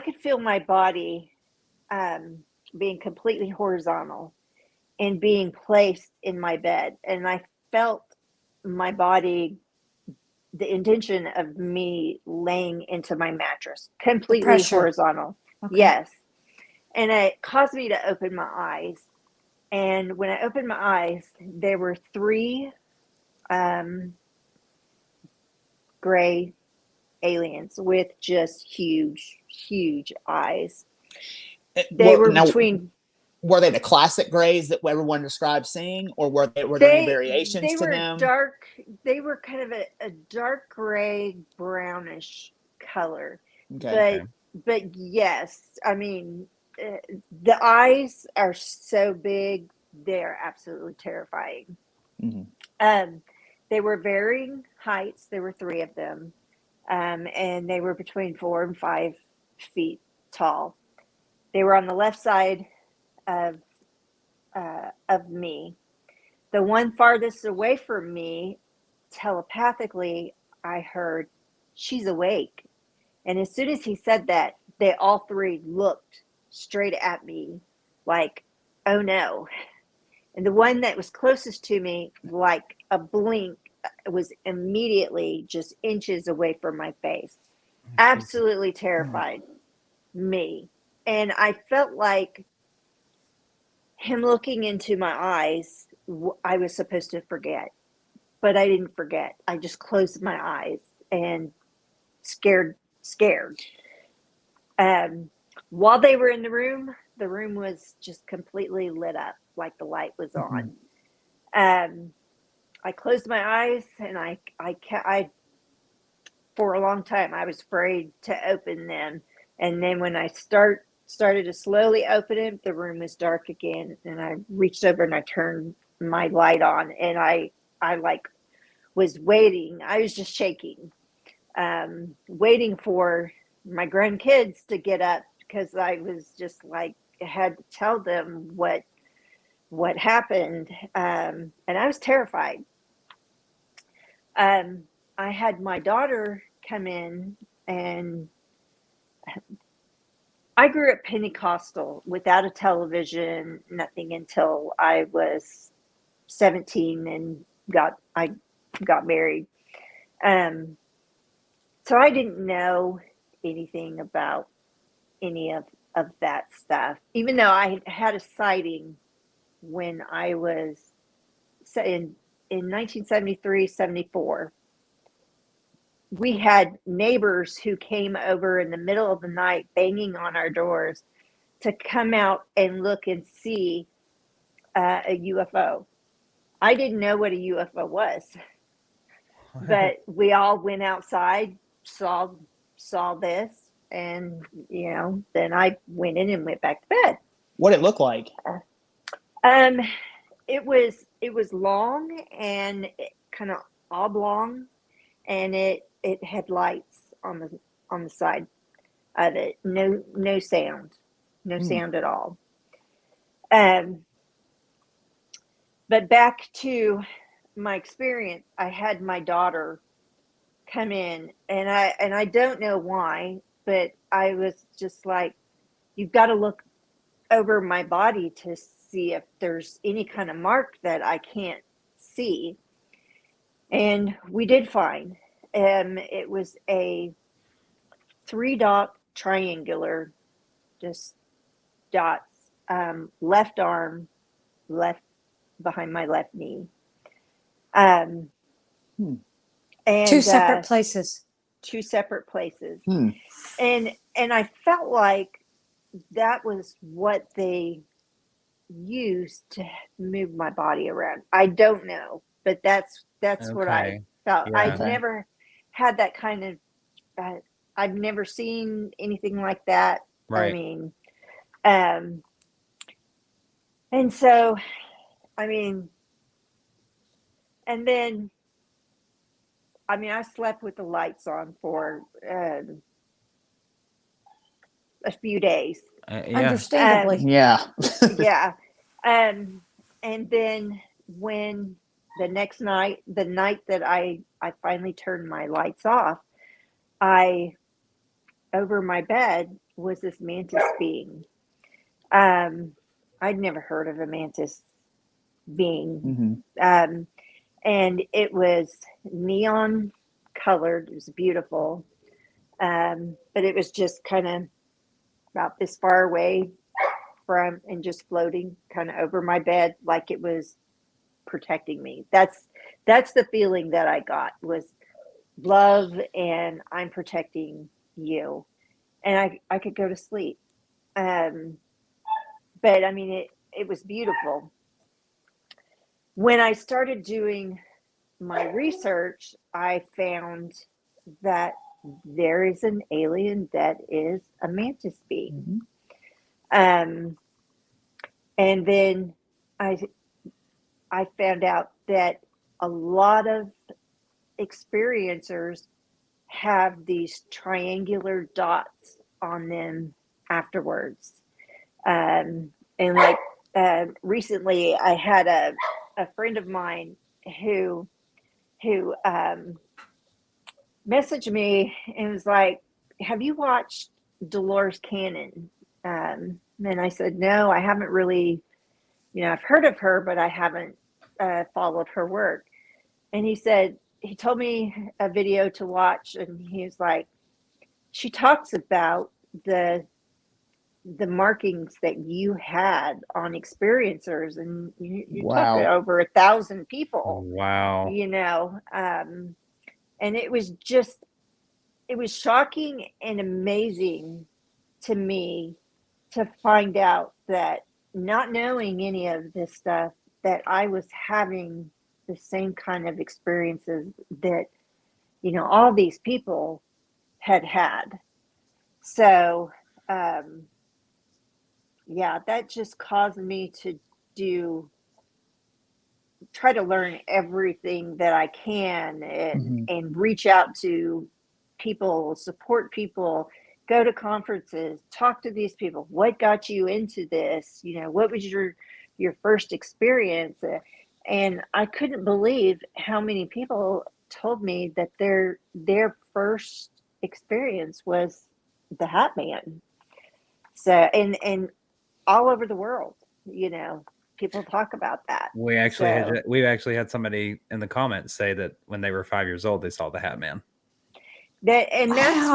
Speaker 4: could feel my body being completely horizontal and being placed in my bed, and I felt my body, the intention of me laying into my mattress, completely horizontal. Okay. Yes. And it caused me to open my eyes. And when I opened my eyes, there were 3 gray aliens with just huge, huge eyes. They were between.
Speaker 3: Were they the classic grays that everyone describes seeing, or were there any variations to them?
Speaker 4: Dark. They were kind of a dark gray, brownish color. Okay. But yes, I mean, the eyes are so big; they're absolutely terrifying. They were varying heights. There were 3 of them, and they were between 4 and 5 feet tall. They were on the left side of me. The one farthest away from me telepathically, I heard, "She's awake." And as soon as he said that, they all three looked straight at me like, "Oh no." And the one that was closest to me, like a blink, was immediately just inches away from my face. Absolutely terrified me. And I felt like him looking into my eyes, I was supposed to forget, but I didn't forget. I just closed my eyes and scared. While they were in the room was just completely lit up, like the light was on. I closed my eyes, and I for a long time I was afraid to open them, and then when I started to slowly open it, the room was dark again, and I reached over and I turned my light on, and I like was waiting. I was just shaking, waiting for my grandkids to get up, because I was just like, had to tell them what happened, and I was terrified. I had my daughter come in, and I grew up Pentecostal without a television, nothing, until I was 17 and I got married. So I didn't know anything about any of that stuff, even though I had a sighting when I was in 1973, 74. We had neighbors who came over in the middle of the night banging on our doors to come out and look and see a UFO. I didn't know what a UFO was, but we all went outside, saw this, and then I went in and went back to bed.
Speaker 3: What it looked like?
Speaker 4: It was long and kind of oblong, and it had lights on the side of it. No sound, sound at all. But back to my experience, I had my daughter come in, and I don't know why, but I was just like, "You've got to look over my body to see if there's any kind of mark that I can't see." And we did find, it was a 3-dot triangular, just dots, left arm, left behind my left knee. And
Speaker 1: two separate places.
Speaker 4: And I felt like that was what they used to move my body around. I don't know, but that's what I felt.
Speaker 2: Yeah.
Speaker 4: I've never had that kind of I've never seen anything like that.
Speaker 2: Right.
Speaker 4: I mean, and so, and then, I slept with the lights on for a few days.
Speaker 2: Yeah.
Speaker 1: Understandably.
Speaker 3: Yeah.
Speaker 4: Yeah. And then when the next night, the night that I finally turned my lights off, over my bed was this mantis being. I'd never heard of a mantis being. And it was neon colored. It was beautiful. But it was just kind of about this far away from, and just floating kind of over my bed, like it was protecting me. That's the feeling that I got, was love, and I'm protecting you. And I could go to sleep. But it was beautiful. When I started doing my research, I found that there is an alien that is a mantis being. And then I found out that a lot of experiencers have these triangular dots on them afterwards. And recently I had a friend of mine who who messaged me and was like, "Have you watched Dolores Cannon?" And I said, "No, I haven't really. I've heard of her, but I haven't followed her work." And he told me a video to watch, and he was like, "She talks about the markings that you had on experiencers, and you
Speaker 3: Wow.
Speaker 4: talked to over 1,000 people."
Speaker 2: Wow.
Speaker 4: And it was shocking and amazing to me to find out that, not knowing any of this stuff, that I was having the same kind of experiences that, all these people had. So, yeah, that just caused me to try to learn everything that I can, and reach out to people, support people, go to conferences, talk to these people. What got you into this? What was your first experience? And I couldn't believe how many people told me that their first experience was the Hat Man. So, and all over the world, people talk about that.
Speaker 2: We've actually had somebody in the comments say that when they were 5 years old, they saw the Hat Man.
Speaker 4: That's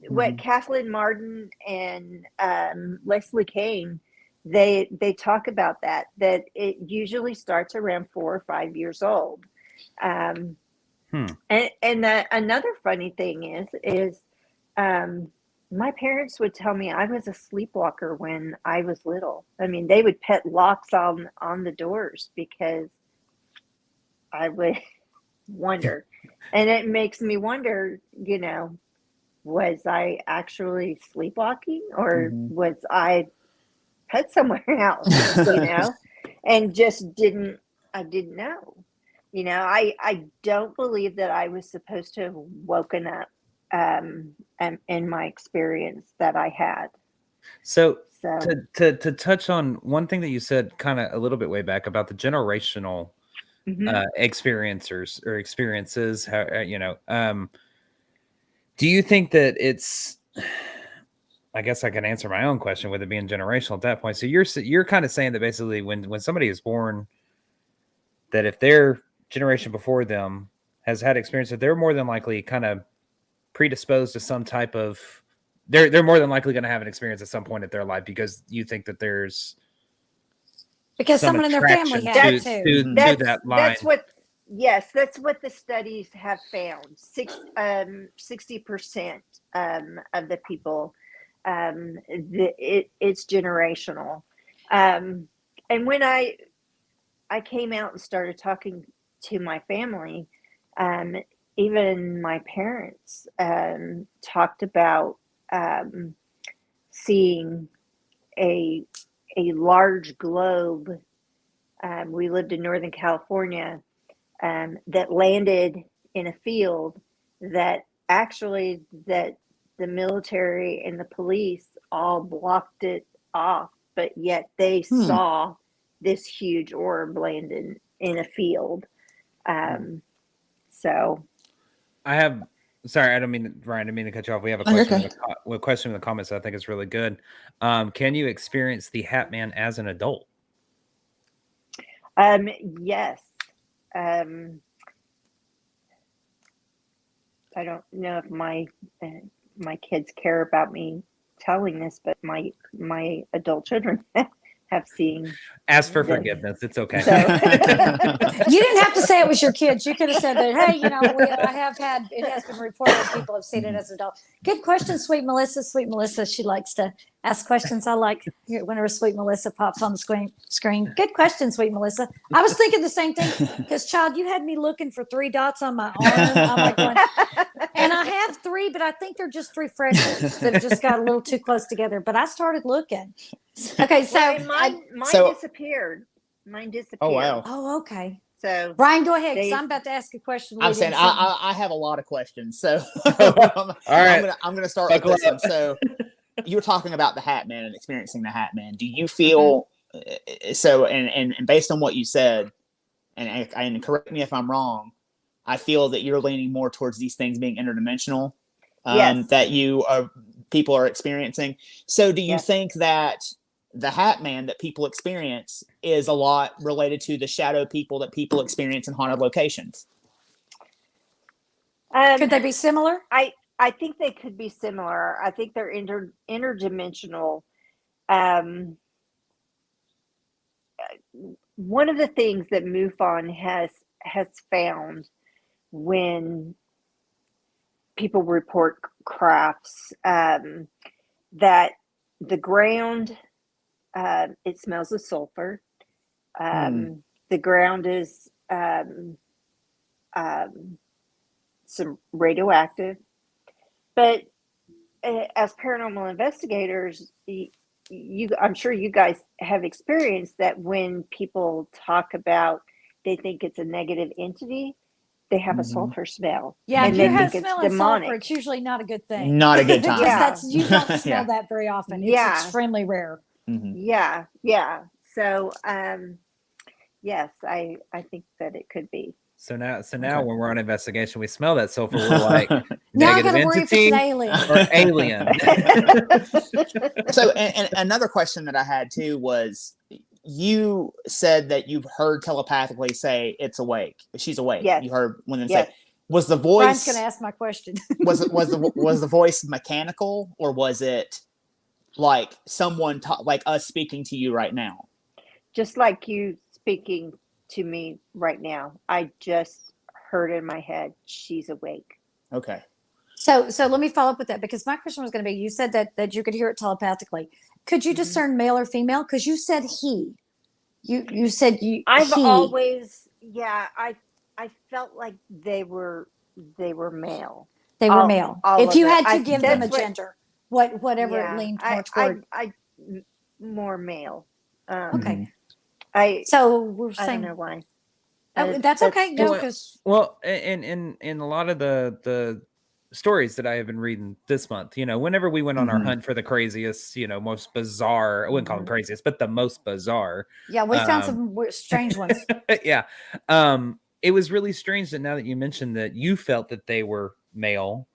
Speaker 4: what Kathleen Martin and Leslie Kane, they talk about that it usually starts around 4 or 5 years old. And another funny thing is my parents would tell me I was a sleepwalker when I was little. I mean, they would put locks on the doors because I would wonder. And it makes me wonder, was I actually sleepwalking, or was I put somewhere else, and just I didn't know. I don't believe that I was supposed to have woken up in my experience that I had.
Speaker 2: So to touch on one thing that you said kind of a little bit way back about the generational experiencers or experiences, do you think that it's, I guess I can answer my own question with it being generational at that point. So you're kind of saying that basically when somebody is born, that if their generation before them has had experience, that they're more than likely kind of predisposed to some type of, they're more than likely going to have an experience at some point in their life, because you think that there's
Speaker 1: someone in their family had
Speaker 2: to that line.
Speaker 4: That's what the studies have found. 60% of the people, it's generational. And when I came out and started talking to my family, even my parents talked about seeing a large globe. We lived in Northern California, that landed in a field that actually that the military and the police all blocked it off, but yet they saw this huge orb landed in a field. So
Speaker 2: sorry, I don't mean, Ryan, I didn't mean to cut you off. We have a question, a question in the comments that I think is really good. Can you experience the Hat Man as an adult?
Speaker 4: Yes. I don't know if my kids care about me telling this, but my adult children have seen.
Speaker 2: Ask for forgiveness. It's okay.
Speaker 4: So.
Speaker 1: You didn't have to say it was your kids. You could have said that, hey, it has been reported people have seen it as adults. Good question, Sweet Melissa. Sweet Melissa, she likes to ask questions. I like whenever Sweet Melissa pops on the screen. Good question, Sweet Melissa. I was thinking the same thing, because, child, you had me looking for 3 dots on my arm. I'm like going, and I have 3, but I think they're just 3 freckles that just got a little too close together. But I started looking. Okay, so
Speaker 4: mine disappeared. Mine disappeared.
Speaker 3: Oh, wow.
Speaker 1: Oh, okay.
Speaker 4: So
Speaker 1: Brian, go ahead, because I'm about to ask a question.
Speaker 3: I'm saying I have a lot of questions, so all right, I'm gonna start with this one. So you were talking about the Hat Man and experiencing the Hat Man. Do you feel so? And based on what you said, and correct me if I'm wrong, I feel that you're leaning more towards these things being interdimensional,
Speaker 4: Yes.
Speaker 3: that people are experiencing. So do you
Speaker 4: Yes.
Speaker 3: think that the Hat Man that people experience is a lot related to the shadow people that people experience in haunted locations?
Speaker 1: Could they be similar?
Speaker 4: I think they could be similar. I think they're interdimensional. One of the things that MUFON has found when people report crafts, that the ground, it smells of sulfur. The ground is some radioactive, but as paranormal investigators, I'm sure you guys have experienced that when people talk about they think it's a negative entity, they have a sulfur smell.
Speaker 1: Yeah,
Speaker 4: and
Speaker 1: if
Speaker 4: they
Speaker 1: you have
Speaker 4: think it's
Speaker 1: smelling sulfur,
Speaker 4: demonic.
Speaker 1: it's usually not a good thing.
Speaker 3: Not a good time.
Speaker 1: Because
Speaker 4: Yeah.
Speaker 1: you don't smell
Speaker 3: Yeah.
Speaker 1: that very often.
Speaker 4: Yeah.
Speaker 1: It's extremely rare.
Speaker 4: Yeah. So yes, I think that it could be.
Speaker 2: So now when we're on investigation, we smell that sulfur. We're like,
Speaker 1: Now I
Speaker 2: negative
Speaker 1: gotta worry if it's
Speaker 2: entity
Speaker 1: an alien.
Speaker 2: or alien.
Speaker 3: So, and another question that I had too was, you said that you've heard telepathically say it's awake. She's awake.
Speaker 4: Yes.
Speaker 3: You heard one of them
Speaker 4: Yes.
Speaker 3: say, was the
Speaker 1: Brian's
Speaker 3: voice
Speaker 1: going to ask my question.
Speaker 3: was the voice mechanical, or was it like someone like us speaking to you right now?
Speaker 4: Just like you speaking to me right now. I just heard in my head, she's awake.
Speaker 3: Okay.
Speaker 1: So let me follow up with that, because my question was going to be, you said that you could hear it telepathically. Could you discern male or female? Because you said he. You said you.
Speaker 4: I've
Speaker 1: he.
Speaker 4: always, I felt like they were male.
Speaker 1: They were male.
Speaker 4: all
Speaker 1: If
Speaker 4: of
Speaker 1: you
Speaker 4: it.
Speaker 1: had to give them a
Speaker 4: That's what-
Speaker 1: gender, whatever it leaned more toward.
Speaker 4: I more male.
Speaker 1: Okay.
Speaker 4: So
Speaker 1: we're
Speaker 4: I
Speaker 1: saying
Speaker 4: don't know why.
Speaker 1: that's okay. No, because
Speaker 2: Well, in a lot of the stories that I have been reading this month, whenever we went on our hunt for the craziest, most bizarre, I wouldn't call them craziest, but the most bizarre.
Speaker 1: yeah, we found some strange ones.
Speaker 2: Yeah. It was really strange that now that you mentioned that you felt that they were male,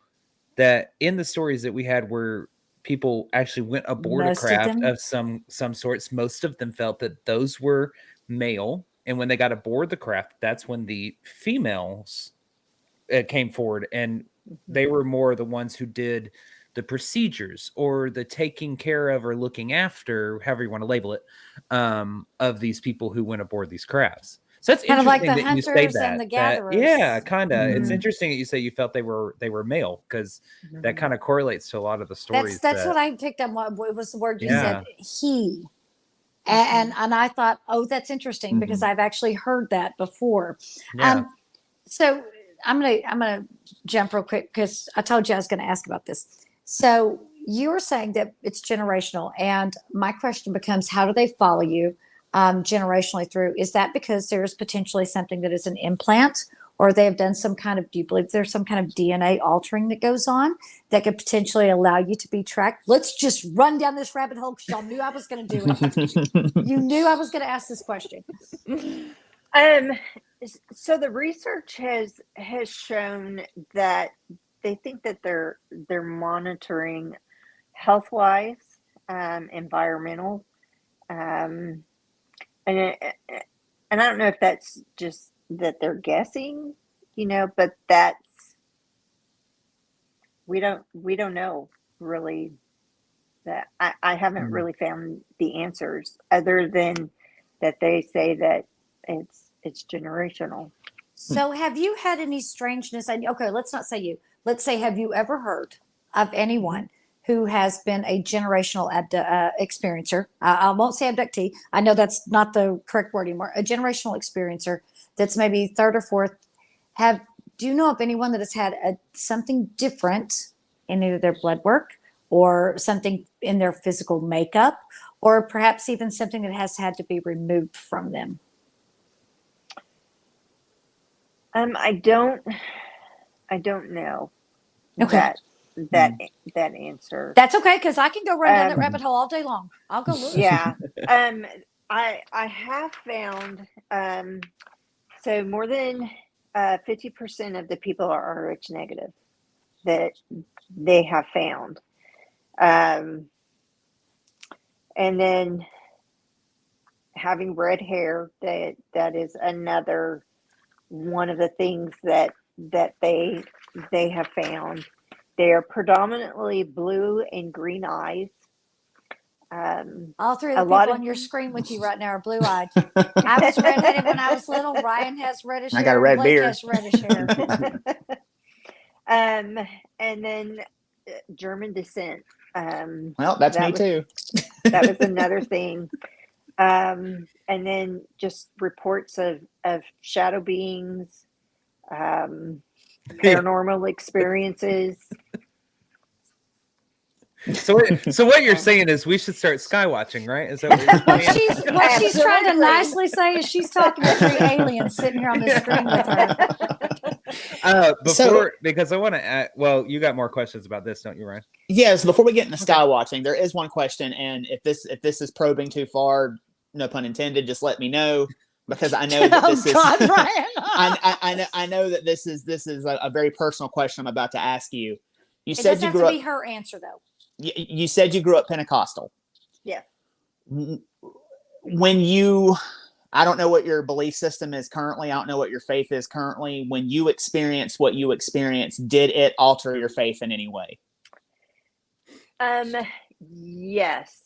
Speaker 2: that in the stories that we had where people actually went aboard a craft of some sorts, most of them felt that those were male. And when they got aboard the craft, that's when the females came forward, and they were more the ones who did the procedures or the taking care of or looking after, however you want to label it, of these people who went aboard these crafts. So that's
Speaker 1: kind of like
Speaker 2: interesting
Speaker 1: the
Speaker 2: that you say
Speaker 1: hunters
Speaker 2: that.
Speaker 1: and the gatherers.
Speaker 2: Yeah, kind of. It's interesting that you say you felt they were male, because that kind of correlates to a lot of the stories.
Speaker 1: That's what I picked up. What was the word you
Speaker 2: Yeah.
Speaker 1: said? He. And I thought, oh, that's interesting, because I've actually heard that before.
Speaker 2: Yeah.
Speaker 1: So I'm gonna jump real quick, because I told you I was going to ask about this. So you were saying that it's generational, and my question becomes, how do they follow you generationally through? Is that because there's potentially something that is an implant, or they have done some kind of, do you believe there's some kind of DNA altering that goes on that could potentially allow you to be tracked? Let's just run down this rabbit hole, because y'all knew I was going to do it. You knew I was going to ask this question.
Speaker 4: So the research has shown that they think that they're monitoring health-wise, environmental, and I don't know if that's just that they're guessing, but that's, we don't know really. That I haven't really found the answers, other than that they say that it's generational.
Speaker 1: So have you had any strangeness? Okay, let's not say you. Let's say, have you ever heard of anyone who has been a generational experiencer? I won't say abductee. I know that's not the correct word anymore. A generational experiencer that's maybe third or fourth. Do you know of anyone that has had something different in either their blood work, or something in their physical makeup, or perhaps even something that has had to be removed from them?
Speaker 4: I don't know.
Speaker 1: Okay.
Speaker 4: That answer.
Speaker 1: That's okay, because I can go run down that rabbit hole all day long. I'll go look.
Speaker 4: Yeah. I have found, so more than 50% of the people are RH negative that they have found. And then having red hair, that is another one of the things that they have found. They are predominantly blue and green eyes.
Speaker 1: All three of the people on your screen with you right now are blue-eyed. I was redheaded when I was little. Ryan has reddish hair.
Speaker 3: I got a red
Speaker 1: Blake
Speaker 3: beard.
Speaker 1: has reddish hair.
Speaker 4: And then German descent.
Speaker 3: Well, that's me too.
Speaker 4: That was another thing. And then just reports of shadow beings, paranormal experiences.
Speaker 2: So what you're saying is we should start sky watching, right? Is that what you're saying?
Speaker 1: What she's trying to nicely say is she's talking to three aliens sitting here on the screen with her.
Speaker 2: Because I want to add, well, you got more questions about this, don't you, Ryan?
Speaker 3: Yes. Before we get into sky watching, there is one question, and if this is probing too far, no pun intended, just let me know, because I know that this is.
Speaker 1: Ryan.
Speaker 3: I know that this is a very personal question I'm about to ask you. You
Speaker 1: It
Speaker 3: said
Speaker 1: doesn't
Speaker 3: you
Speaker 1: have
Speaker 3: grew
Speaker 1: to
Speaker 3: up.
Speaker 1: be her answer though.
Speaker 3: You said you grew up Pentecostal.
Speaker 4: Yeah.
Speaker 3: When you, I don't know what your belief system is currently. I don't know what your faith is currently. When you experienced what you experienced, did it alter your faith in any way?
Speaker 4: Yes,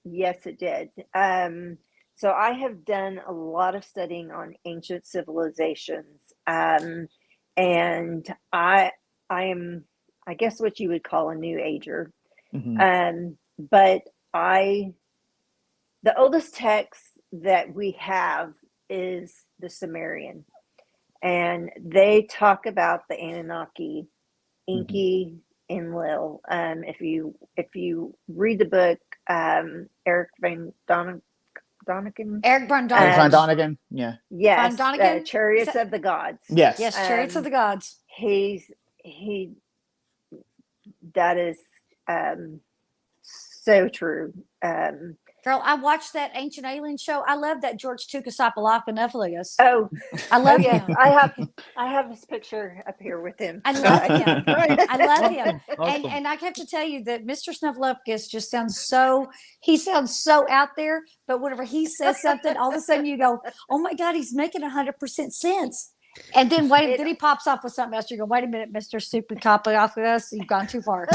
Speaker 4: it did. So I have done a lot of studying on ancient civilizations, and I am, I guess, what you would call a new ager.
Speaker 3: Mm-hmm.
Speaker 4: But the oldest text that we have is the Sumerian, and they talk about the Anunnaki, Enki, and Lil. If you read the book, Eric Van Doniken.
Speaker 1: Eric Von
Speaker 3: Von
Speaker 1: Doniken.
Speaker 3: Doniken, yeah.
Speaker 4: Yes,
Speaker 1: Von Doniken?
Speaker 4: Chariots of the Gods.
Speaker 3: Yes.
Speaker 1: Yes, Chariots of the Gods.
Speaker 4: That is so true.
Speaker 1: Girl, I watched that Ancient Alien show. I love that George Tukasopalopoulos.
Speaker 4: Oh,
Speaker 1: I love
Speaker 4: yes,
Speaker 1: him.
Speaker 4: I have his picture up here with him.
Speaker 1: I love him. I love him.
Speaker 2: Awesome.
Speaker 1: And I have to tell you that Mr. Snuffleupagus just sounds so out there, but whenever he says something, all of a sudden you go, oh my God, he's making 100% sense. And then then he pops off with something else. You go, wait a minute, Mr. Stupid Copalopoulos, you've gone too far.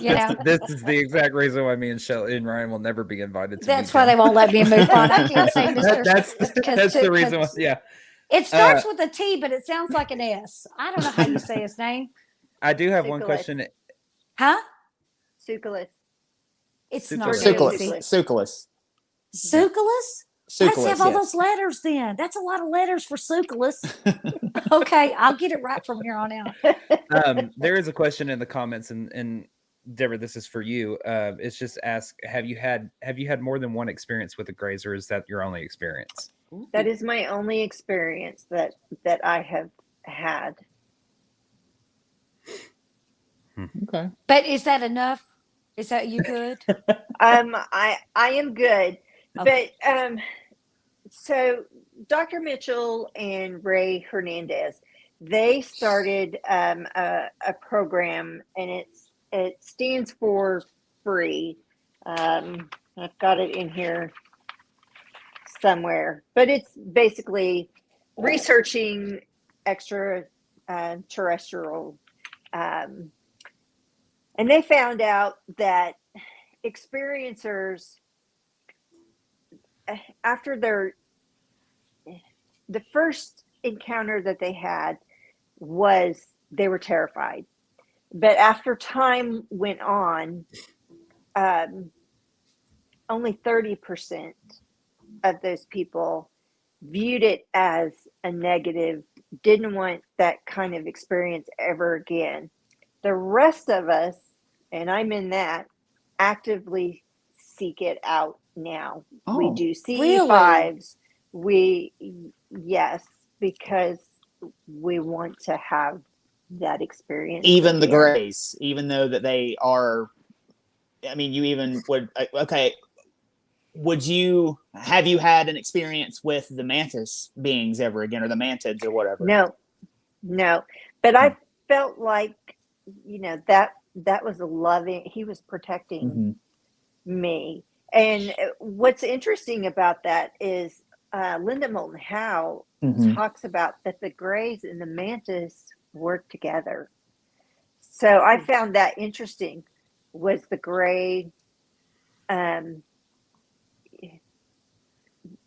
Speaker 1: You know?
Speaker 2: This is the exact reason why me and Shelly and Ryan will never be invited to.
Speaker 1: That's why they won't let me move on. I can't say Mr.
Speaker 2: That's the reason why. Yeah.
Speaker 1: It starts with a T, but it sounds like an S. I don't know how you say his name.
Speaker 2: I do have one question.
Speaker 1: Huh?
Speaker 4: Succulus.
Speaker 1: It's
Speaker 2: Succulus.
Speaker 1: not
Speaker 3: Succulus.
Speaker 1: Succulus? Let's have all those letters then. That's a lot of letters for Succulus. Okay, I'll get it right from here on out.
Speaker 2: There is a question in the comments, and Debra, this is for you. It's just ask: Have you had more than one experience with a grazer? Or is that your only experience?
Speaker 4: That is my only experience that I have had.
Speaker 3: Okay.
Speaker 1: But is that enough? Is that you good?
Speaker 4: I am good.
Speaker 1: Okay.
Speaker 4: But so Dr. Mitchell and Ray Hernandez, they started a program, and it stands for free. I've got it in here somewhere, but it's basically researching extraterrestrial, and they found out that experiencers, after the first encounter that they had, was they were terrified, but after time went on, only 30% of those people viewed it as a negative, didn't want that kind of experience ever again. The rest of us, and I'm in that, actively seek it out now. We do CE5s. Yes, because we want to have that experience.
Speaker 3: Even the grays, even though that they are, I mean, you even would, okay. Have you had an experience with the mantis beings ever again, or the mantids or whatever?
Speaker 4: No. no, but I felt like, that was a loving, he was protecting me. And what's interesting about that is Linda Moulton Howe talks about that the Greys and the Mantis work together. So I found that interesting. Was the Grey, the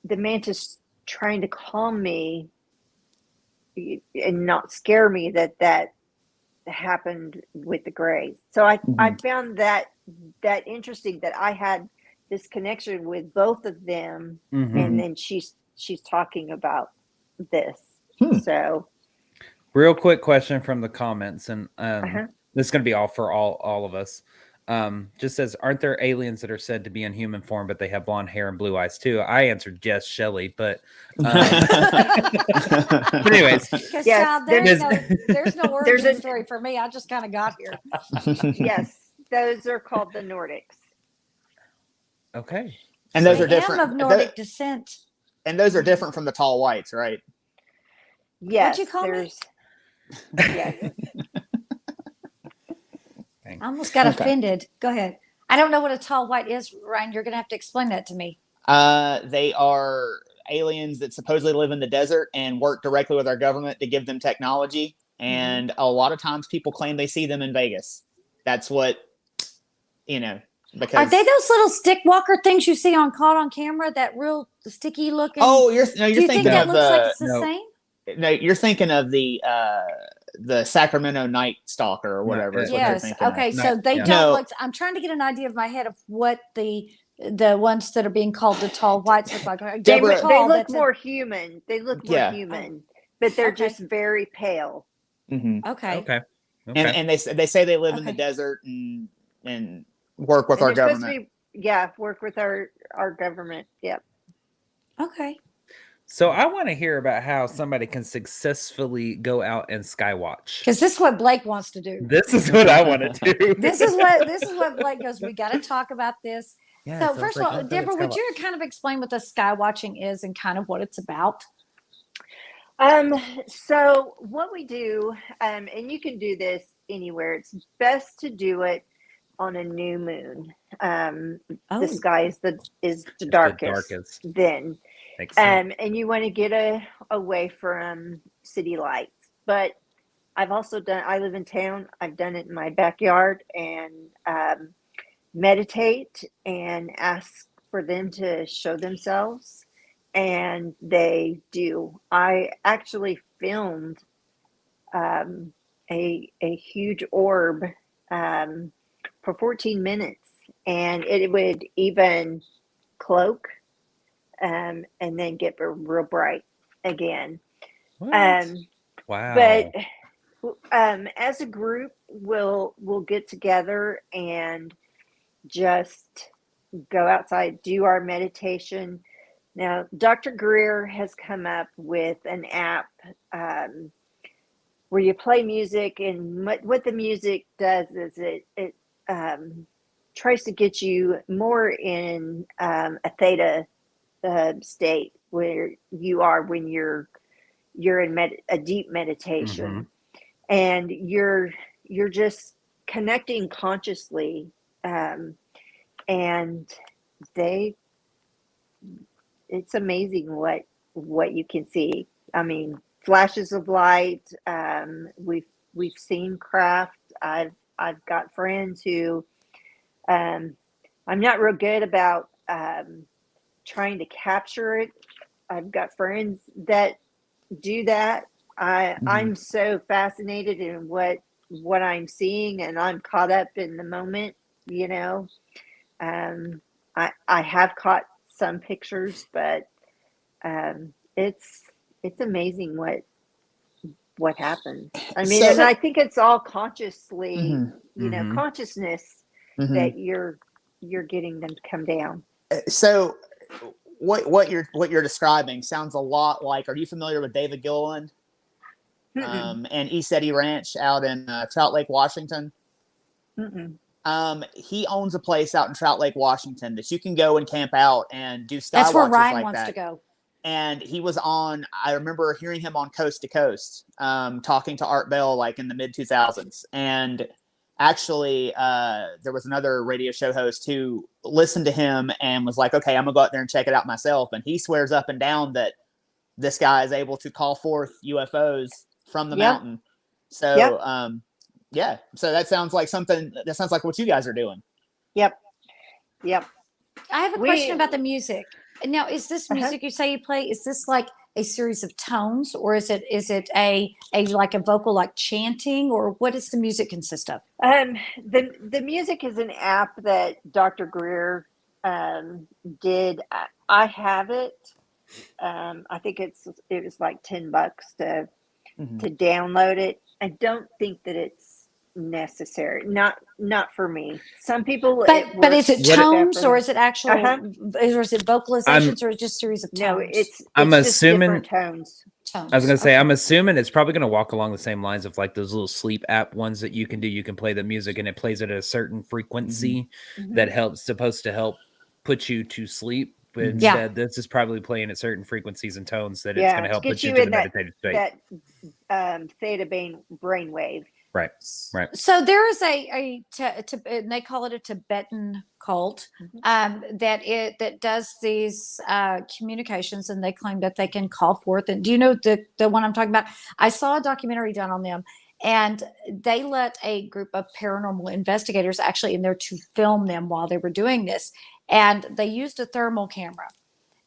Speaker 4: Mantis trying to calm me and not scare me that happened with the Greys. So I found that interesting, that I had this connection with both of them, and then she's talking about this. So
Speaker 2: real quick question from the comments, and this is going to be all for all of us. Just says, aren't there aliens that are said to be in human form, but they have blonde hair and blue eyes too? I answered yes, Shelley, but anyways,
Speaker 1: because
Speaker 4: Yes,
Speaker 1: child, there's no origin story for me. I just kind of got here.
Speaker 4: yes, those are called the Nordics.
Speaker 2: Okay,
Speaker 3: And those are different.
Speaker 1: I am of Nordic descent.
Speaker 3: And those are different from the tall whites, right?
Speaker 4: Yes,
Speaker 1: What'd you call me?
Speaker 4: Yes.
Speaker 1: I almost got offended. Go ahead. I don't know what a tall white is, Ryan. You're going to have to explain that to me.
Speaker 3: They are aliens that supposedly live in the desert and work directly with our government to give them technology. And a lot of times people claim they see them in Vegas. That's what, because
Speaker 1: are they those little stick walker things you see caught on camera? That real sticky looking.
Speaker 3: Oh, you're
Speaker 1: Do you
Speaker 3: thinking
Speaker 1: think that
Speaker 3: of
Speaker 1: looks like it's the same?
Speaker 3: No, you're thinking of the Sacramento Night Stalker or whatever. Is what you're thinking
Speaker 1: Okay.
Speaker 3: of.
Speaker 1: So they don't look. I'm trying to get an idea of my head of what the ones that are being called the tall whites look like.
Speaker 4: They look more human. They look more human, but they're just very pale.
Speaker 1: Okay.
Speaker 3: And they say they live in the desert and work with our government.
Speaker 4: Work with our government. Yep.
Speaker 1: Okay.
Speaker 2: So I want to hear about how somebody can successfully go out and skywatch.
Speaker 1: Because this is what Blake wants to do.
Speaker 2: This is what I want to do.
Speaker 1: This is what Blake goes, we got to talk about this.
Speaker 2: Yeah,
Speaker 1: so first of all, Debra, would you kind of explain what the skywatching is and kind of what it's about?
Speaker 4: So what we do, and you can do this anywhere, it's best to do it on a new moon. The sky is the darkest then. And you want to get away from city lights. But I live in town. I've done it in my backyard and meditate and ask for them to show themselves. And they do. I actually filmed a huge orb for 14 minutes, and it would even cloak and then get real bright again.
Speaker 2: Wow.
Speaker 4: But as a group, we'll get together and just go outside, do our meditation. Now, Dr. Greer has come up with an app where you play music, and what the music does is it tries to get you more in a theta state where you are when you're in a deep meditation, and you're just connecting consciously, and it's amazing what you can see. I mean, flashes of light. We've seen craft. I've got friends who I'm not real good about trying to capture it. I've got friends that do that. I'm so fascinated in what I'm seeing, and I'm caught up in the moment. I have caught some pictures, but it's amazing what happens. I mean, and I think it's all consciously, consciousness that you're getting them to come down.
Speaker 3: So what you're describing sounds a lot like, are you familiar with David Gilliland and East Eddy Ranch out in Trout Lake, Washington? He owns a place out in Trout Lake, Washington that you can go and camp out and do sky
Speaker 1: That's where
Speaker 3: watches
Speaker 1: Ryan
Speaker 3: like
Speaker 1: wants
Speaker 3: that.
Speaker 1: to go.
Speaker 3: and he was on. I remember hearing him on Coast to Coast, talking to Art Bell like in the mid 2000s, and actually there was another radio show host who listened to him and was like, okay, I'm gonna go out there and check it out myself. And he swears up and down that this guy is able to call forth UFOs from the mountain. So yeah, so that sounds like what you guys are doing.
Speaker 4: Yep.
Speaker 1: I have a question about the music. Now, is this music you say you play, is this like a series of tones, or is it a like a vocal, like chanting, or what does the music consist of?
Speaker 4: The music is an app that Dr. Greer did. I have it. I think it was like $10 to download it. I don't think that it's necessary. Not for me. Some people,
Speaker 1: but is it tones, or is it actual, or is it vocalizations, or is it just a series of tones?
Speaker 4: No, it's
Speaker 2: I'm
Speaker 4: just
Speaker 2: assuming
Speaker 4: tones.
Speaker 2: I was gonna say, I'm assuming it's probably gonna walk along the same lines of like those little sleep app ones that you can do. You can play the music and it plays at a certain frequency that supposed to help put you to sleep. But instead, this is probably playing at certain frequencies and tones that it's going to help put you into the meditative state.
Speaker 4: That theta brain wave.
Speaker 2: Right.
Speaker 1: So there is and they call it a Tibetan cult that does these communications, and they claim that they can call forth. And do you know the one I'm talking about? I saw a documentary done on them, and they let a group of paranormal investigators actually in there to film them while they were doing this, and they used a thermal camera.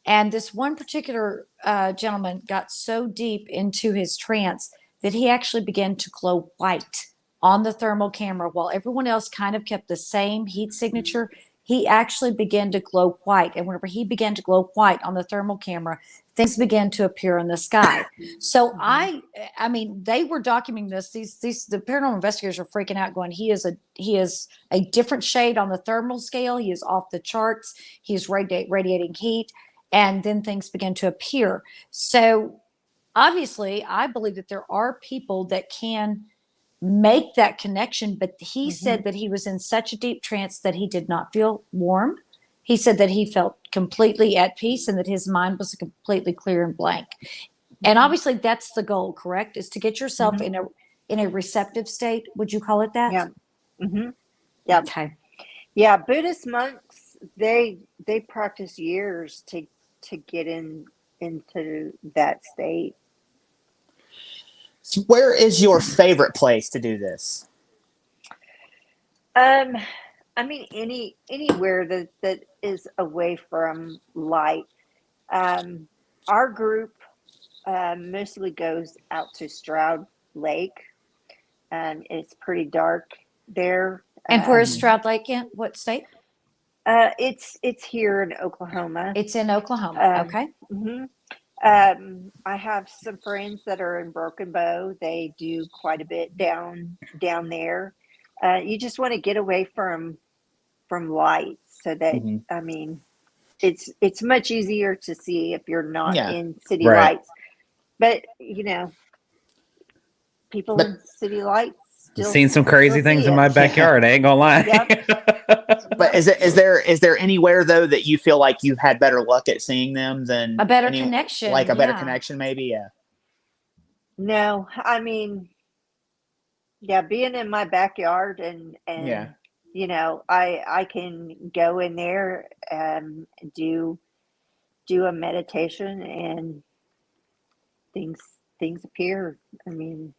Speaker 1: And this one particular gentleman got so deep into his trance that he actually began to glow white on the thermal camera while everyone else kind of kept the same heat signature. He actually began to glow white. And whenever he began to glow white on the thermal camera, things began to appear in the sky. So I mean, they were documenting this. The paranormal investigators are freaking out, going, he is a different shade on the thermal scale. He is off the charts. He is radiating heat. And then things began to appear. So obviously, I believe that there are people that can make that connection, but he said that he was in such a deep trance that he did not feel warm. He said that he felt completely at peace and that his mind was completely clear and blank. And obviously, that's the goal, correct? Is to get yourself in a receptive state. Would you call it that?
Speaker 4: Yeah. Yeah.
Speaker 1: Okay.
Speaker 4: Yeah. Buddhist monks, they practice years to get into that state.
Speaker 3: Where is your favorite place to do this?
Speaker 4: I mean, anywhere that is away from light. Our group mostly goes out to Stroud Lake. It's pretty dark there.
Speaker 1: And where is Stroud Lake in? What state?
Speaker 4: It's here in Oklahoma.
Speaker 1: It's in Oklahoma. Okay.
Speaker 4: I have some friends that are in Broken Bow. They do quite a bit down there. You just want to get away from lights, so that I mean, it's much easier to see if you're not in city lights. But people in city lights.
Speaker 2: I've seen some crazy things in my backyard. I ain't gonna lie.
Speaker 3: But is there anywhere though that you feel like you've had better luck at seeing them than
Speaker 1: a better connection?
Speaker 3: Like a better connection, maybe? Yeah.
Speaker 4: No, I mean, being in my backyard and I can go in there and do a meditation and things appear. I mean.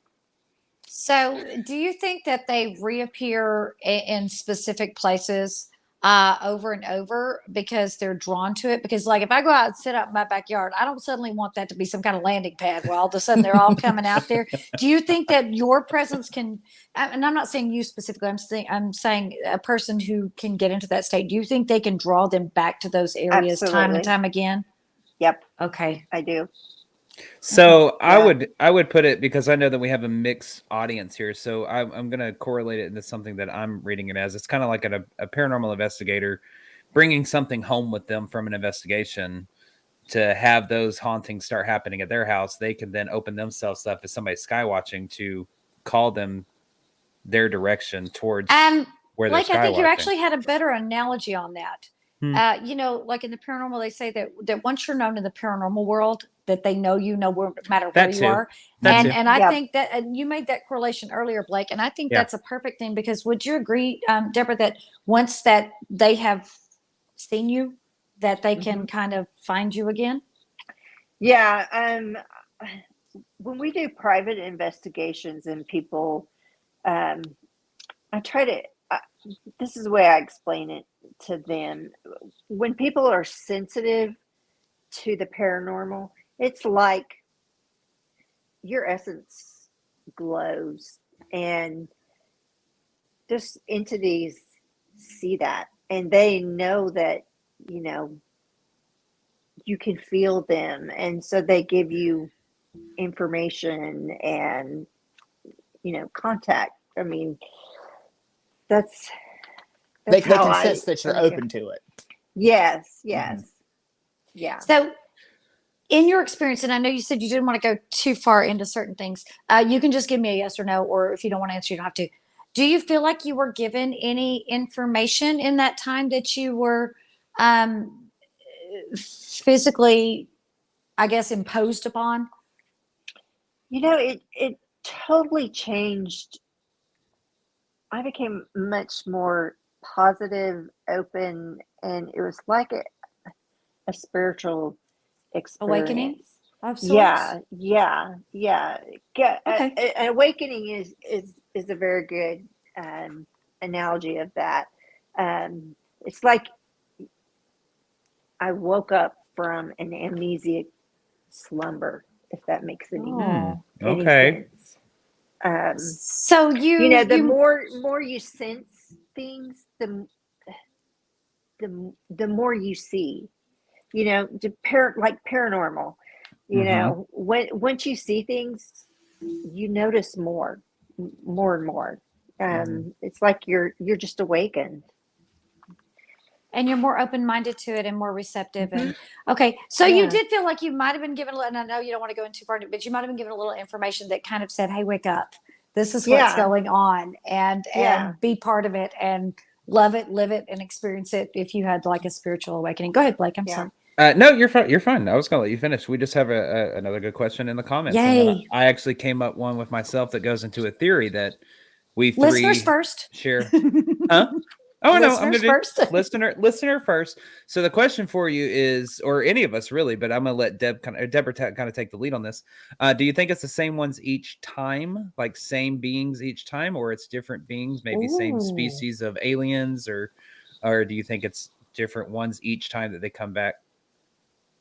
Speaker 1: So, do you think that they reappear in specific places over and over because they're drawn to it? Because, like, if I go out and sit out in my backyard, I don't suddenly want that to be some kind of landing pad where all of a sudden they're all coming out there. Do you think that your presence can? And I'm not saying you specifically. I'm saying a person who can get into that state. Do you think they can draw them back to those areas time and time again?
Speaker 4: Yep.
Speaker 1: Okay.
Speaker 4: I do.
Speaker 2: So I would put it, because I know that we have a mixed audience here. So I'm going to correlate it into something that I'm reading it as. It's kind of like a paranormal investigator bringing something home with them from an investigation to have those hauntings start happening at their house. They can then open themselves up as somebody sky watching to call them their direction towards where they're sky
Speaker 1: I think
Speaker 2: watching.
Speaker 1: you actually had a better analogy on that. You know, like in the paranormal, they say that once you're known in the paranormal world, that they know you know no matter where you are. And I think that, and you made that correlation earlier, Blake, and I think that's a perfect thing, because would you agree, Deborah, that once that they have seen you, that they can kind of find you again?
Speaker 4: Yeah. When we do private investigations and people, I try to, this is the way I explain it to them. When people are sensitive to the paranormal, it's like your essence glows, and just entities see that, and they know that, you know, you can feel them, and so they give you information and, you know, contact. I mean, that's
Speaker 3: they can
Speaker 4: how
Speaker 3: sense that you're open to it.
Speaker 4: Yes. Yeah.
Speaker 1: So in your experience, and I know you said you didn't want to go too far into certain things, you can just give me a yes or no, or if you don't want to answer, you don't have to. Do you feel like you were given any information in that time that you were physically, I guess, imposed upon?
Speaker 4: You know, it totally changed. I became much more positive, open, and it was like a spiritual experience.
Speaker 1: Awakening of sorts?
Speaker 4: Yeah.
Speaker 1: Okay.
Speaker 4: An awakening is a very good analogy of that. It's like I woke up from an amnesiac slumber, if that makes any sense.
Speaker 1: So
Speaker 4: you know, the more you sense things, the more you see. You know, like paranormal. You know, once you see things, you notice more and more. It's like you're just awakened.
Speaker 1: And you're more open-minded to it and more receptive. And okay, so you did feel like you might have been given, and I know you don't want to go in too far, but you might have been given a little information that kind of said, hey, wake up, this is what's going on, and be part of it, and love it, live it, and experience it if you had like a spiritual awakening. Go ahead, Blake. I'm sorry.
Speaker 2: No, you're fine. You're fine. I was gonna let you finish. We just have another good question in the comments.
Speaker 1: Yay!
Speaker 2: And I actually came up one with myself that goes into a theory that we
Speaker 1: listeners first
Speaker 2: share. Huh? Oh no, I'm gonna do
Speaker 1: first.
Speaker 2: listener first. So the question for you is, or any of us really, but I'm gonna let Debra kind of take the lead on this. Do you think it's the same ones each time, like same beings each time, or it's different beings, maybe same species of aliens, or do you think it's different ones each time that they come back?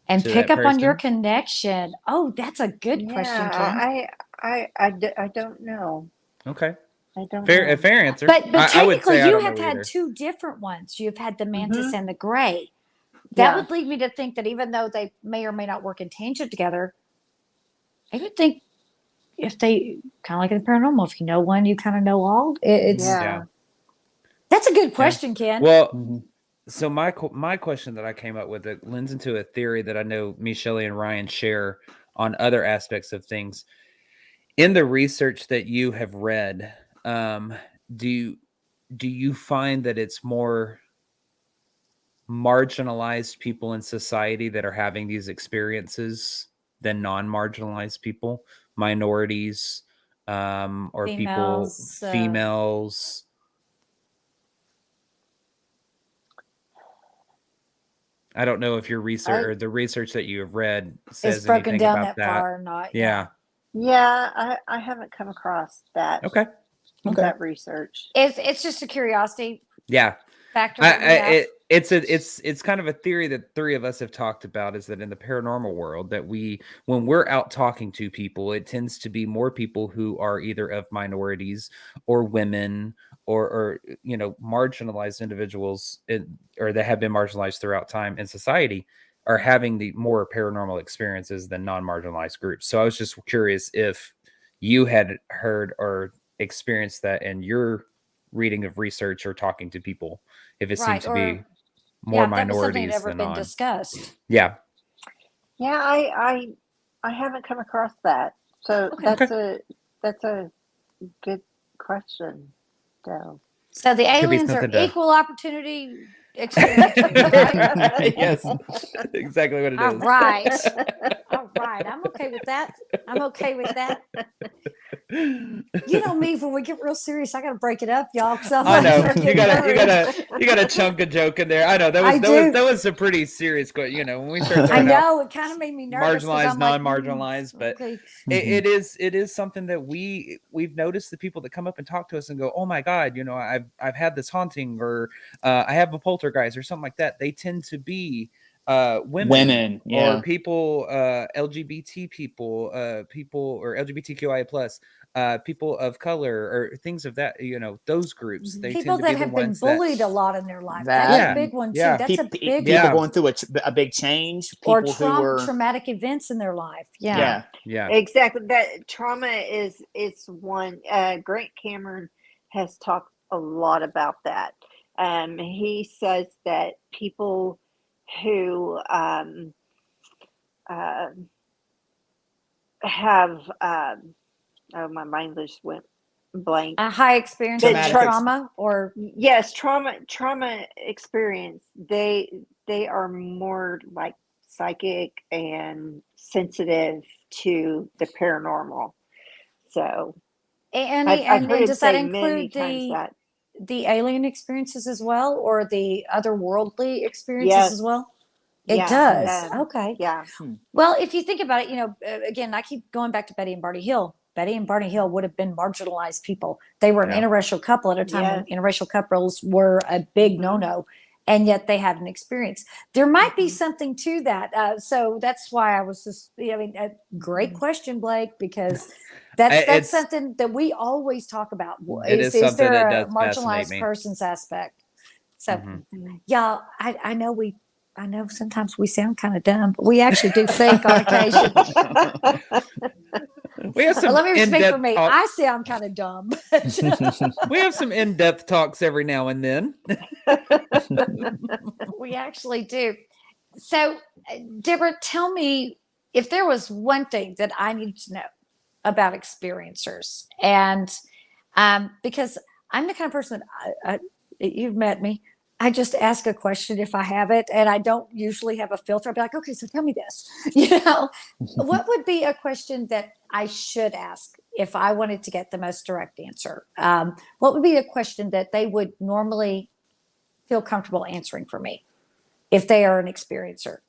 Speaker 1: And pick up on your connection. Oh, that's a good question, Ken.
Speaker 4: I don't know.
Speaker 2: Okay.
Speaker 4: I don't know.
Speaker 2: Fair answer.
Speaker 1: But technically, you have
Speaker 2: had
Speaker 1: two different ones. You've had the mantis and the gray. That would lead me to think that even though they may or may not work in tangent together, I would think if they kind of like in paranormal, if you know one, you kind of know all. That's a good question, Ken.
Speaker 2: Well, so my question that I came up with, it lends into a theory that I know me, Shelley, and Ryan share on other aspects of things. In the research that you have read, do you find that it's more marginalized people in society that are having these experiences than non-marginalized people, minorities, or females? I don't know if your research or the research that you have read says
Speaker 1: it's broken
Speaker 2: anything
Speaker 1: down
Speaker 2: about that.
Speaker 1: Far or not.
Speaker 4: Yeah, I haven't come across that. That research.
Speaker 1: It's just a curiosity. Factor.
Speaker 2: It's kind of a theory that three of us have talked about, is that in the paranormal world, that when we're out talking to people, it tends to be more people who are either of minorities or women or you know, marginalized individuals, or that have been marginalized throughout time in society, are having the more paranormal experiences than non-marginalized groups. So I was just curious if you had heard or experienced that in your reading of research or talking to people, if it seemed to be more minorities
Speaker 1: that
Speaker 2: than
Speaker 1: been discussed.
Speaker 4: I haven't come across that. So that's a good question, though.
Speaker 1: So the aliens are equal opportunity experience, right?
Speaker 2: Yes, exactly what it
Speaker 1: All
Speaker 2: is.
Speaker 1: right. All right. I'm okay with that. I'm okay with that. You know me, when we get real serious, I got to break it up, y'all. Because
Speaker 2: I know
Speaker 1: you
Speaker 2: you got a chunk of joke in there. I know
Speaker 1: I do.
Speaker 2: that was a pretty serious question. You know, when we start
Speaker 1: I
Speaker 2: throwing out
Speaker 1: know it kind of made me nervous because
Speaker 2: marginalized,
Speaker 1: I'm like,
Speaker 2: non-marginalized, but
Speaker 1: okay.
Speaker 2: it is something that we've noticed the people that come up and talk to us and go, oh my God, you know, I've had this haunting, or I have a poltergeist or something like that. They tend to be women,
Speaker 3: yeah.
Speaker 2: or people, LGBT people, people or LGBTQIA plus, people of color, or things of that, you know, those groups. They
Speaker 1: People
Speaker 2: tend to
Speaker 1: that
Speaker 2: be the
Speaker 1: have been
Speaker 2: ones that,
Speaker 1: bullied a lot in their life.
Speaker 3: That,
Speaker 1: That's
Speaker 2: yeah,
Speaker 1: a big one too.
Speaker 2: yeah,
Speaker 1: That's a big
Speaker 3: people
Speaker 1: one.
Speaker 3: going through a big change,
Speaker 1: Or
Speaker 3: people who were
Speaker 1: traumatic events in their life. Yeah.
Speaker 3: yeah.
Speaker 2: yeah.
Speaker 4: Exactly. That trauma is one. Grant Cameron has talked a lot about that. He says that people who have oh, my mind just went blank.
Speaker 1: A high experience
Speaker 4: The
Speaker 1: of
Speaker 3: Traumatic
Speaker 1: trauma or
Speaker 4: Yes, trauma experience. They are more like psychic and sensitive to the paranormal. So
Speaker 1: and
Speaker 4: I've heard
Speaker 1: and
Speaker 4: him
Speaker 1: does that
Speaker 4: say many
Speaker 1: include
Speaker 4: times that.
Speaker 1: the alien experiences as well, or the otherworldly experiences as
Speaker 4: Yes,
Speaker 1: well? It
Speaker 4: yeah,
Speaker 1: does. Okay.
Speaker 4: yeah.
Speaker 1: Well, if you think about it, you know, again, I keep going back to Betty and Barney Hill. Betty and Barney Hill would have been marginalized people. They were an
Speaker 2: Yeah.
Speaker 1: interracial couple at a time when
Speaker 4: Yes.
Speaker 1: interracial couples were a big no-no, and yet they had an experience. There might be something to that. So that's why I was just, I mean, a great question, Blake, because that's
Speaker 2: It's
Speaker 1: something that we always talk about.
Speaker 2: it is
Speaker 1: Is
Speaker 2: something that
Speaker 1: there a
Speaker 2: does fascinate
Speaker 1: marginalized
Speaker 2: me.
Speaker 1: person's aspect? So,
Speaker 2: Mhm.
Speaker 1: y'all, I know I know sometimes we sound kind of dumb, but we actually do think on occasion.
Speaker 2: We have some
Speaker 1: Let me speak for
Speaker 2: in-depth
Speaker 1: me.
Speaker 2: talk.
Speaker 1: I sound kind of dumb.
Speaker 2: We have some in-depth talks every now and then.
Speaker 1: We actually do. So, Deborah, tell me if there was one thing that I need to know about experiencers, and because I'm the kind of person you've met me. I just ask a question if I have it, and I don't usually have a filter. I'll be like, okay, so tell me this. You know, what would be a question that I should ask if I wanted to get the most direct answer? What would be a question that they would normally feel comfortable answering for me if they are an experiencer?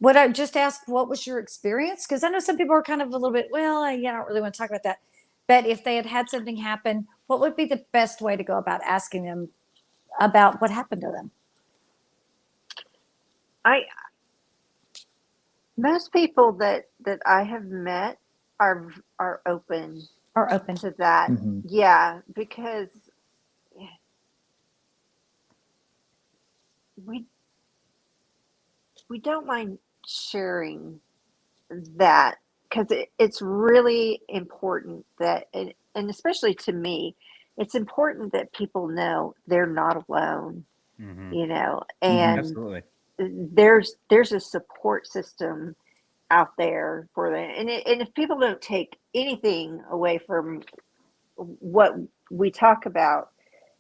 Speaker 1: Would I just ask, what was your experience? Because I know some people are kind of a little bit, well, yeah, I don't really want to talk about that. But if they had something happen, what would be the best way to go about asking them about what happened to them?
Speaker 4: Most people that I have met are open
Speaker 1: Or open?
Speaker 4: to that. Yeah, because we don't mind sharing that, because it's really important that, and especially to me, it's important that people know they're not alone, you know, and
Speaker 2: Absolutely.
Speaker 4: there's a support system out there for them. And if people don't take anything away from what we talk about,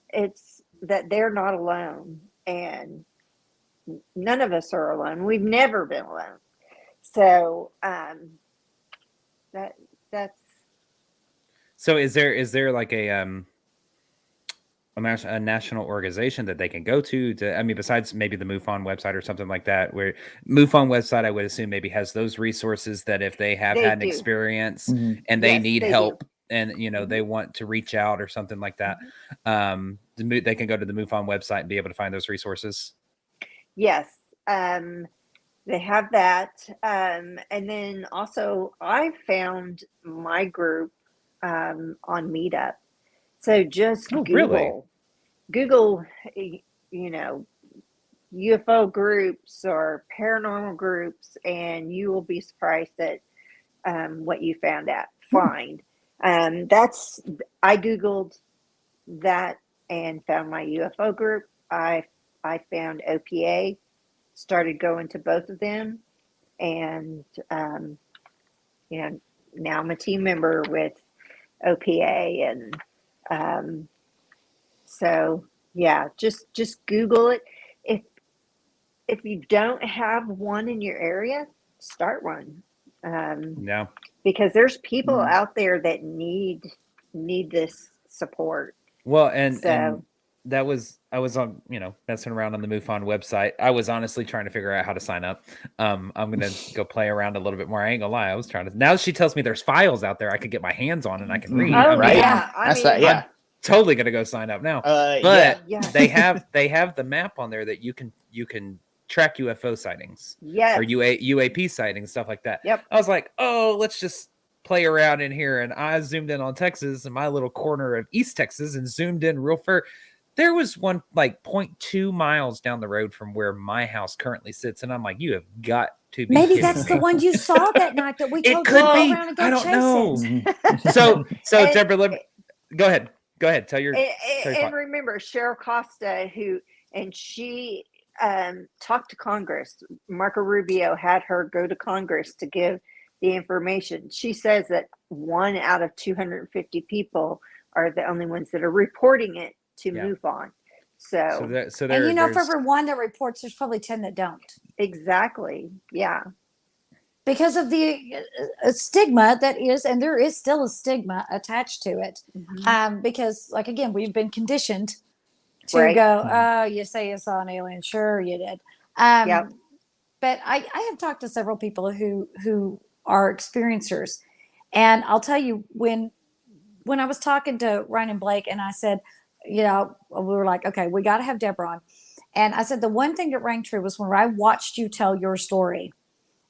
Speaker 4: it's that they're not alone, and none of us are alone. We've never been alone. So that's
Speaker 2: So is there like a national organization that they can go to, I mean, besides maybe the MUFON website or something like that, where MUFON website, I would assume maybe has those resources that if they have
Speaker 4: They
Speaker 2: had an
Speaker 4: do.
Speaker 2: experience and they
Speaker 4: Yes,
Speaker 2: need
Speaker 4: they do.
Speaker 2: help and, you know, they want to reach out or something like that, they can go to the MUFON website and be able to find those resources.
Speaker 4: Yes, they have that, and then also I found my group on Meetup. So just
Speaker 2: Oh, really?
Speaker 4: Google, you know, UFO groups or paranormal groups, and you will be surprised at what you find. That's I Googled that and found my UFO group. I found OPA, started going to both of them, and you know, now I'm a team member with OPA, and So yeah, just Google it. If you don't have one in your area, start one.
Speaker 2: Yeah.
Speaker 4: Because there's people out there that need this support.
Speaker 2: Well, and
Speaker 4: So
Speaker 2: I was on, messing around on the MUFON website. I was honestly trying to figure out how to sign up. I'm gonna go play around a little bit more. I ain't gonna lie, I was trying to. Now she tells me there's files out there I could get my hands on and I can read.
Speaker 4: Oh,
Speaker 3: right?
Speaker 4: yeah.
Speaker 3: Yeah.
Speaker 2: I'm totally gonna go sign up now.
Speaker 3: Yeah.
Speaker 2: they have the map on there that you can track UFO sightings.
Speaker 4: Yes.
Speaker 2: Or UAP sightings, stuff like that.
Speaker 4: Yep.
Speaker 2: I was like, oh, let's just play around in here, and I zoomed in on Texas, in my little corner of East Texas, and zoomed in real far. There was one like 0.2 miles down the road from where my house currently sits, and I'm like, you have got to be
Speaker 1: Maybe
Speaker 2: kidding
Speaker 1: that's
Speaker 2: me.
Speaker 1: the one you saw that night that we
Speaker 2: It
Speaker 1: told you
Speaker 2: could
Speaker 1: to
Speaker 2: be.
Speaker 1: go around and go
Speaker 2: I don't
Speaker 1: chase
Speaker 2: know.
Speaker 1: it.
Speaker 2: So Deborah, go ahead. Tell your
Speaker 4: and remember Cheryl Costa, she talked to Congress. Marco Rubio had her go to Congress to give the information. She says that 1 out of 250 people are the only ones that are reporting it to MUFON. So
Speaker 1: and for every one that reports, there's probably 10 that don't.
Speaker 4: Exactly. Yeah.
Speaker 1: Because of the stigma that is, and there is still a stigma attached to it. Because, like, again, we've been conditioned to go, oh, you say you saw an alien. Sure, you did.
Speaker 4: Yep.
Speaker 1: But I have talked to several people who are experiencers. And I'll tell you, when I was talking to Ryan and Blake, and I said, we were like, okay, we got to have Debra on. And I said, the one thing that rang true was when I watched you tell your story.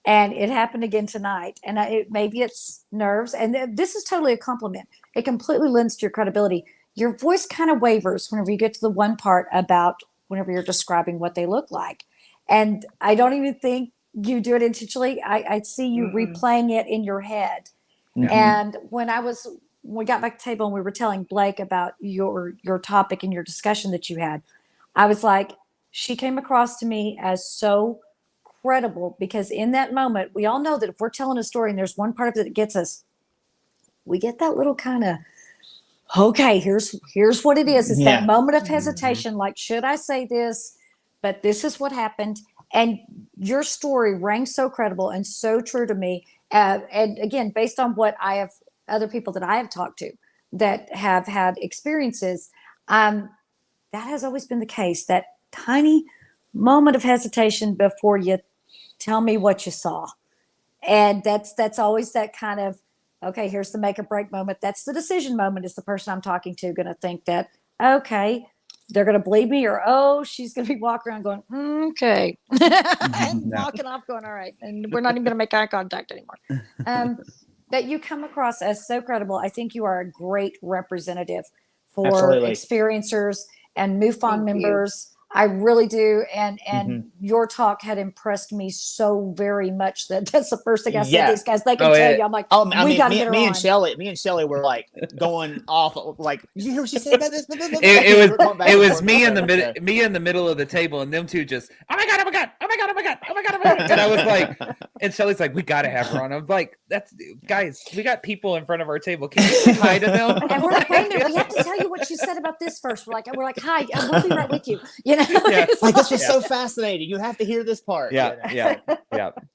Speaker 1: And it happened again tonight. And maybe it's nerves. And this is totally a compliment. It completely lends to your credibility. Your voice kind of wavers whenever you get to the one part about whenever you're describing what they look like. And I don't even think you do it intentionally. I see you replaying it in your head. And when we got back to the table and we were telling Blake about your topic and your discussion that you had, I was like, she came across to me as so credible, because in that moment, we all know that if we're telling a story and there's one part of it that gets us, we get that little kind of, okay, here's what it is. It's that moment of hesitation. Like, should I say this? But this is what happened. And your story rang so credible and so true to me. And again, based on what I have, other people that I have talked to that have had experiences, that has always been the case. That tiny moment of hesitation before you tell me what you saw. And that's always that kind of, okay, here's the make or break moment. That's the decision moment. Is the person I'm talking to going to think that, okay, they're going to believe me, or, oh, she's going to be walking around going, okay, and walking off going, all right. And we're not even going to make eye contact anymore. That you come across as so credible. I think you are a great representative for experiencers and MUFON members. I really do. And your talk had impressed me so very much that's the first thing I said to these guys. They can tell you. I'm like, we got to get her on.
Speaker 3: Me and Shelly were like going off, like, you hear what she said about this?
Speaker 2: It was me in the middle of the table, and them two just, oh my god. And I was like, and Shelly's like, we got to have her on. I'm like, guys, we got people in front of our table. Can you say hi to them?
Speaker 1: And we're like, wait a minute, we have to tell you what you said about this first. We're like, hi, we'll be right with you.
Speaker 3: Like, this was so fascinating. You have to hear this part.
Speaker 2: Yeah.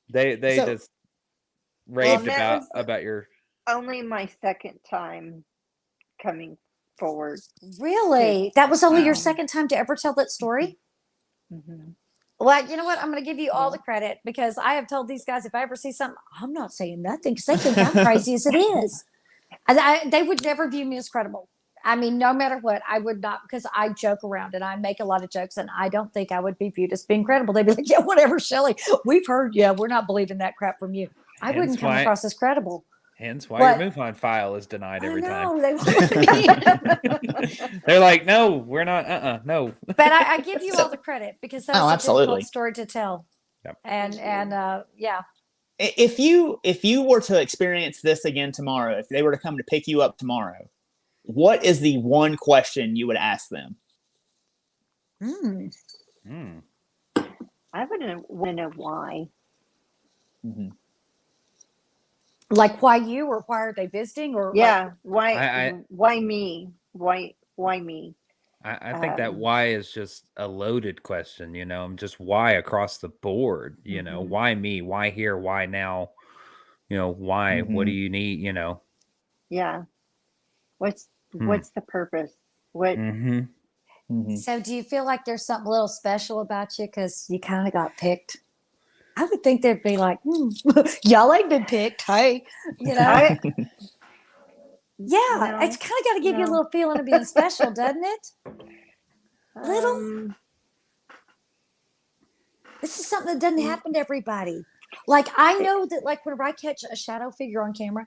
Speaker 2: They just raved about your.
Speaker 4: Only my second time coming forward.
Speaker 1: Really? That was only your second time to ever tell that story? Well, you know what? I'm going to give you all the credit, because I have told these guys, if I ever see something, I'm not saying nothing, because they think I'm crazy as it is. They would never view me as credible. I mean, no matter what, I would not, because I joke around and I make a lot of jokes, and I don't think I would be viewed as being credible. They'd be like, yeah, whatever, Shelly, we've heard, we're not believing that crap from you. I wouldn't come across as credible.
Speaker 2: Hence why your MUFON file is denied every time.
Speaker 1: They
Speaker 2: They're like, no, we're not, no.
Speaker 1: But I give you all the credit, because that's a difficult story to tell.
Speaker 2: Yep.
Speaker 1: And
Speaker 3: If you were to experience this again tomorrow, if they were to come to pick you up tomorrow, what is the one question you would ask them?
Speaker 4: I wouldn't want to know why.
Speaker 1: Like, why you, or why are they visiting, or
Speaker 4: why me? Why me?
Speaker 2: I think that why is just a loaded question, just why across the board, why me, why here, why now, why, what do you need,
Speaker 4: Yeah. What's
Speaker 2: Hmm.
Speaker 4: the purpose? What?
Speaker 1: So do you feel like there's something a little special about you because you kind of got picked? I would think they'd be like, y'all ain't been picked. Hey,
Speaker 4: I
Speaker 1: yeah,
Speaker 4: no,
Speaker 1: it's kind of got to give you a
Speaker 4: no.
Speaker 1: little feeling of being special, doesn't it? Little. This is something that doesn't happen to everybody. Like, I know that, like, whenever I catch a shadow figure on camera,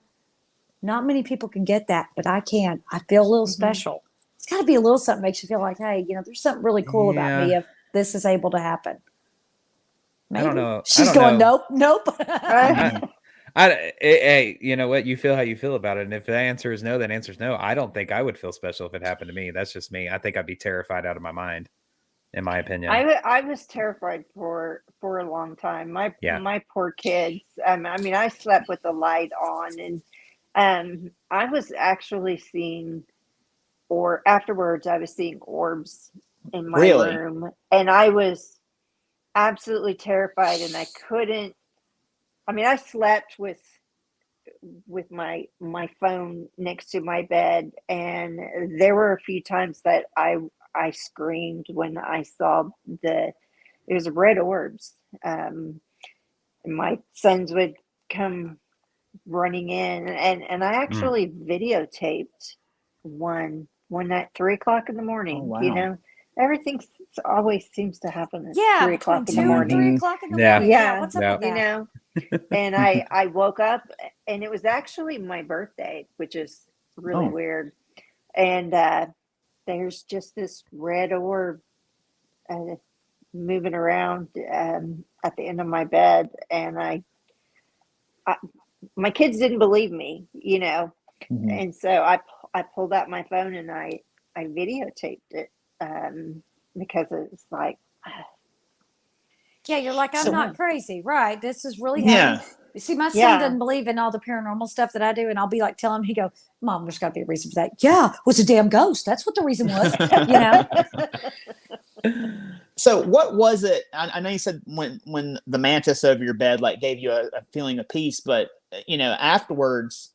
Speaker 1: not many people can get that, but I can. I feel a little special. It's got to be a little something that makes you feel like, hey, there's something really cool about me if this is able to happen. Maybe.
Speaker 2: I don't know.
Speaker 1: She's going,
Speaker 2: know.
Speaker 1: nope.
Speaker 2: Hey, you know what? You feel how you feel about it. And if the answer is no, then answer is no. I don't think I would feel special if it happened to me. That's just me. I think I'd be terrified out of my mind, in my opinion.
Speaker 4: I was terrified for a long time. My poor kids. I mean, I slept with the light on, and I was actually seeing, or afterwards, I was seeing orbs in my room, and I was absolutely terrified, and I couldn't. I mean, I slept with my phone next to my bed, and there were a few times that I screamed when I saw it was red orbs. And my sons would come running in, and I actually videotaped one night, 3:00 in the morning.
Speaker 3: Oh, wow.
Speaker 4: Everything always seems to happen at 3:00 in the
Speaker 1: 2
Speaker 4: morning.
Speaker 1: and 3 o'clock in the morning. Yeah, what's up with that?
Speaker 4: And I woke up, and it was actually my birthday, which is really weird. And there's just this red orb moving around at the end of my bed, and I my kids didn't believe me, and so I pulled out my phone and I videotaped it because it's like,
Speaker 1: yeah, you're like, I'm not crazy, right? This is really happening. You see, my son doesn't believe in all the paranormal stuff that I do, and I'll be like, tell him, he go, Mom, there's got to be a reason for that. Yeah, it was a damn ghost. That's what the reason was,
Speaker 3: So what was it? I know you said when the mantis over your bed like gave you a feeling of peace, but afterwards,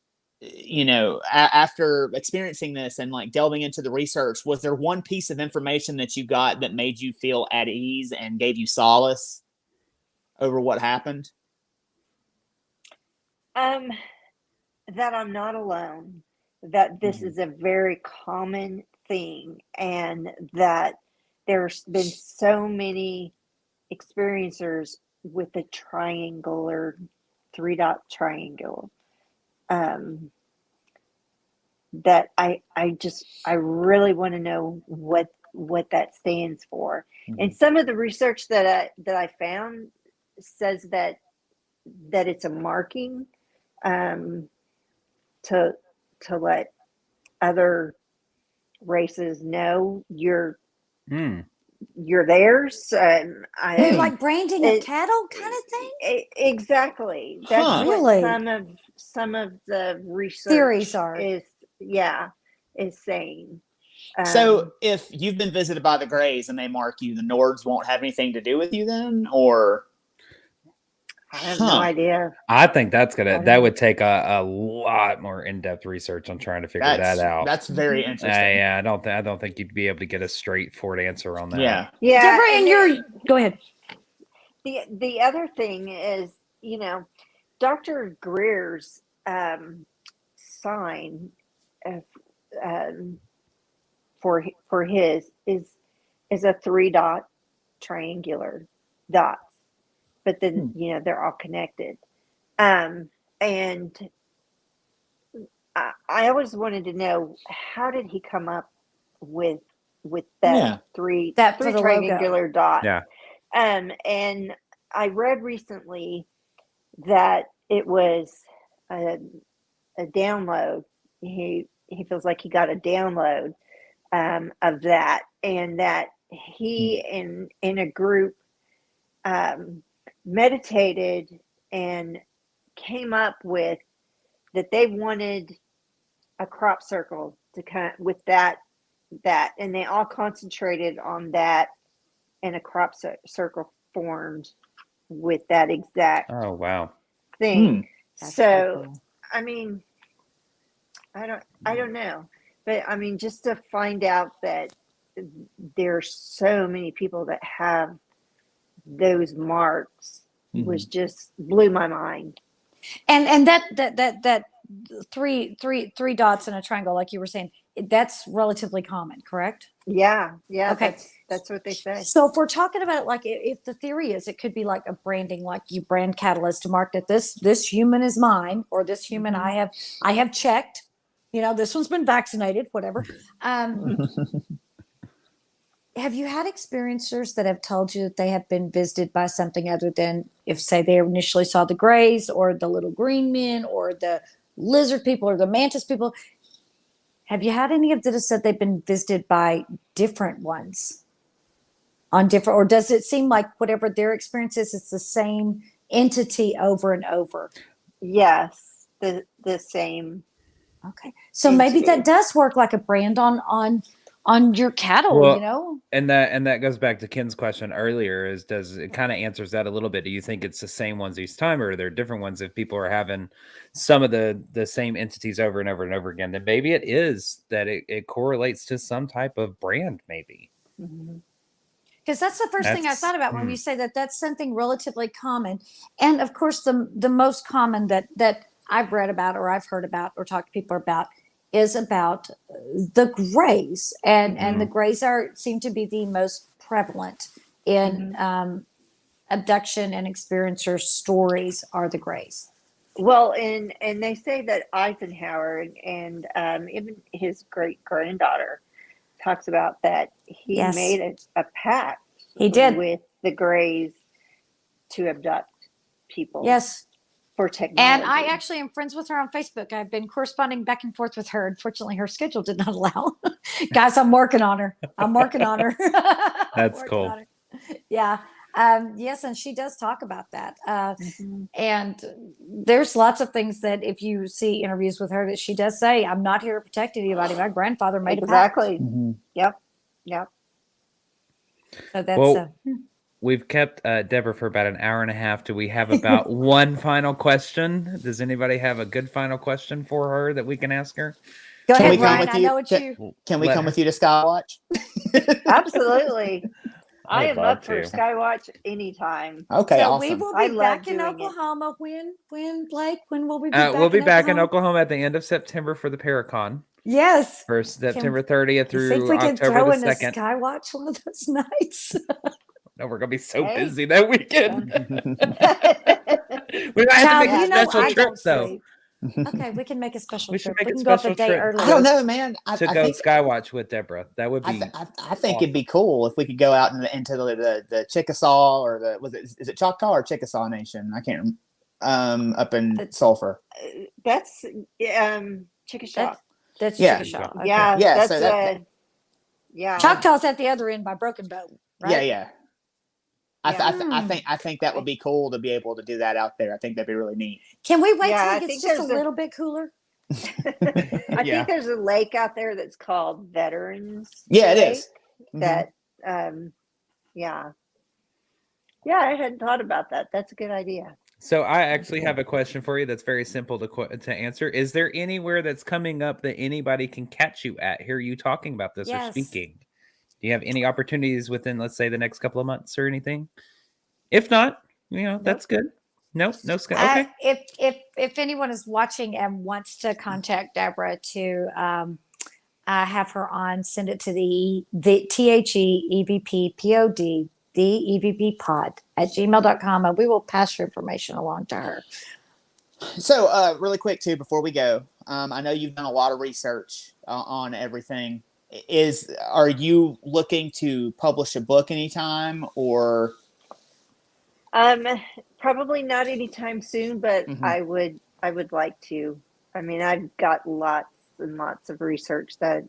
Speaker 3: after experiencing this and like delving into the research, was there one piece of information that you got that made you feel at ease and gave you solace over what happened?
Speaker 4: That I'm not alone, that this is a very common thing, and that there's been so many experiencers with the triangular 3-dot triangle, that I really want to know what that stands for. And some of the research that I found says that it's a marking to let other races know you're theirs.
Speaker 1: Like branding of cattle kind of thing.
Speaker 4: Exactly. That's what some of the research
Speaker 1: theories are.
Speaker 4: is saying.
Speaker 3: So if you've been visited by the Greys and they mark you, the Nords won't have anything to do with you then, or?
Speaker 4: I have no idea.
Speaker 2: I think that would take a lot more in-depth research on trying to figure that out.
Speaker 3: That's very interesting.
Speaker 2: Yeah, I don't think you'd be able to get a straightforward answer on that.
Speaker 3: Yeah.
Speaker 1: Debra, and go ahead.
Speaker 4: The other thing is, Dr. Greer's sign for his is a 3-dot triangular dots, but then they're all connected, and I always wanted to know, how did he come up with that three triangular dot?
Speaker 2: Yeah.
Speaker 4: And I read recently that it was a download. He feels like he got a download of that, and that he in a group meditated and came up with that they wanted a crop circle to with that that, and they all concentrated on that, and a crop circle formed with that exact
Speaker 2: Oh wow.
Speaker 4: thing.
Speaker 1: That's
Speaker 4: So,
Speaker 1: cool.
Speaker 4: I mean, I don't know, but I mean, just to find out that there's so many people that have those marks was just blew my mind.
Speaker 1: And that three dots in a triangle, like you were saying, that's relatively common, correct?
Speaker 4: Yeah,
Speaker 1: Okay.
Speaker 4: that's what they say.
Speaker 1: So if we're talking about it, like if the theory is, it could be like a branding, like you brand catalyst to mark that this human is mine, or this human I have checked, this one's been vaccinated, whatever. Have you had experiencers that have told you that they have been visited by something other than, if say they initially saw the grays or the little green men or the lizard people or the mantis people? Have you had any of that have said they've been visited by different ones on different, or does it seem like whatever their experience is, it's the same entity over and over?
Speaker 4: Yes, the same.
Speaker 1: Okay, so maybe that
Speaker 4: entity.
Speaker 1: does work like a brand on your cattle,
Speaker 2: Well, and that goes back to Ken's question earlier, is does it kind of answers that a little bit? Do you think it's the same ones each time, or are there different ones if people are having some of the same entities over and over and over again? Then maybe it is that it correlates to some type of brand, maybe.
Speaker 1: Because that's the first thing I thought about when you say that that's something relatively common. And of course, the most common that I've read about or I've heard about or talked to people about is about the grays. And the grays seem to be the most prevalent in abduction and experiencer stories are the grays.
Speaker 4: Well, and they say that Eisenhower and even his great granddaughter talks about that he
Speaker 1: Yes.
Speaker 4: made a pact
Speaker 1: He did.
Speaker 4: with the Greys to abduct people.
Speaker 1: Yes.
Speaker 4: For technology.
Speaker 1: And I actually am friends with her on Facebook. I've been corresponding back and forth with her. Unfortunately, her schedule did not allow. Guys, I'm working on her. That's
Speaker 2: cool.
Speaker 1: Yeah. Yes, and she does talk about that. And there's lots of things that if you see interviews with her that she does say, I'm not here to protect anybody. My grandfather made a pact.
Speaker 4: Exactly. Yep.
Speaker 1: So that's
Speaker 2: we've kept Debra for about an hour and a half. Do we have about one final question? Does anybody have a good final question for her that we can ask her?
Speaker 1: Go
Speaker 3: Can
Speaker 1: ahead,
Speaker 3: we come
Speaker 1: Ryan.
Speaker 3: with
Speaker 1: I
Speaker 3: you?
Speaker 1: know it's you.
Speaker 3: Can we come with you to Skywatch?
Speaker 4: Absolutely. I am
Speaker 2: love
Speaker 4: up for
Speaker 2: to.
Speaker 4: Skywatch anytime.
Speaker 3: Okay,
Speaker 1: So
Speaker 3: awesome.
Speaker 1: we will
Speaker 4: I
Speaker 1: be
Speaker 4: love
Speaker 1: back in
Speaker 4: doing it.
Speaker 1: Oklahoma. When Blake? When will we be back?
Speaker 2: We'll be back in
Speaker 1: Oklahoma?
Speaker 2: Oklahoma at the end of September for the Paracon.
Speaker 1: Yes.
Speaker 2: For September 30th
Speaker 1: You think
Speaker 2: through
Speaker 1: we could
Speaker 2: October
Speaker 1: throw
Speaker 2: the
Speaker 1: in a
Speaker 2: 2nd.
Speaker 1: Skywatch one of those nights?
Speaker 2: No, we're gonna be so
Speaker 4: Hey.
Speaker 2: busy that weekend. We might have
Speaker 1: Child,
Speaker 2: to make a special
Speaker 1: I
Speaker 2: trip
Speaker 1: don't
Speaker 2: though.
Speaker 1: sleep. Okay, we can make a special
Speaker 2: We should
Speaker 1: trip.
Speaker 2: make
Speaker 1: We
Speaker 2: a
Speaker 1: can go up a
Speaker 2: special
Speaker 1: day
Speaker 2: trip.
Speaker 1: early.
Speaker 3: I don't know, man.
Speaker 2: To
Speaker 3: I
Speaker 2: go
Speaker 3: think,
Speaker 2: Skywatch with Debra. That would be
Speaker 3: I think it'd be cool if we could go out into the Chickasaw or is it Choctaw or Chickasaw Nation? I can't up in Sulphur.
Speaker 4: That's Chickasha.
Speaker 1: That's
Speaker 3: Yeah.
Speaker 1: Chickasaw. Okay.
Speaker 4: Yeah,
Speaker 3: Yeah,
Speaker 4: that's
Speaker 3: so
Speaker 4: yeah.
Speaker 1: Choctaw's at the other end by Broken Bow. Right?
Speaker 3: Yeah. I think that would be cool to be able to do that out there. I think that'd be really neat.
Speaker 1: Can we wait
Speaker 4: Yeah,
Speaker 1: till
Speaker 4: I
Speaker 1: it gets
Speaker 4: think
Speaker 1: just a
Speaker 4: there's a-
Speaker 1: little bit cooler?
Speaker 4: I think there's a lake out there that's called Veterans.
Speaker 3: Yeah, it
Speaker 4: Lake
Speaker 3: is.
Speaker 4: That yeah, I hadn't thought about that. That's a good idea.
Speaker 2: So I actually have a question for you that's very simple to answer. Is there anywhere that's coming up that anybody can catch you at, hear you talking about this or
Speaker 1: Yes.
Speaker 2: speaking? Do you have any opportunities within, let's say, the next couple of months or anything? If not, that's good. No, okay.
Speaker 1: If anyone is watching and wants to contact Debra to have her on, send it to the THEEVPPOD, the EVP pod at gmail.com, and we will pass your information along to her.
Speaker 3: So, really quick too, before we go, I know you've done a lot of research on everything. Are you looking to publish a book anytime, or?
Speaker 4: Probably not anytime soon, but I would like to. I mean, I've got lots and lots of research that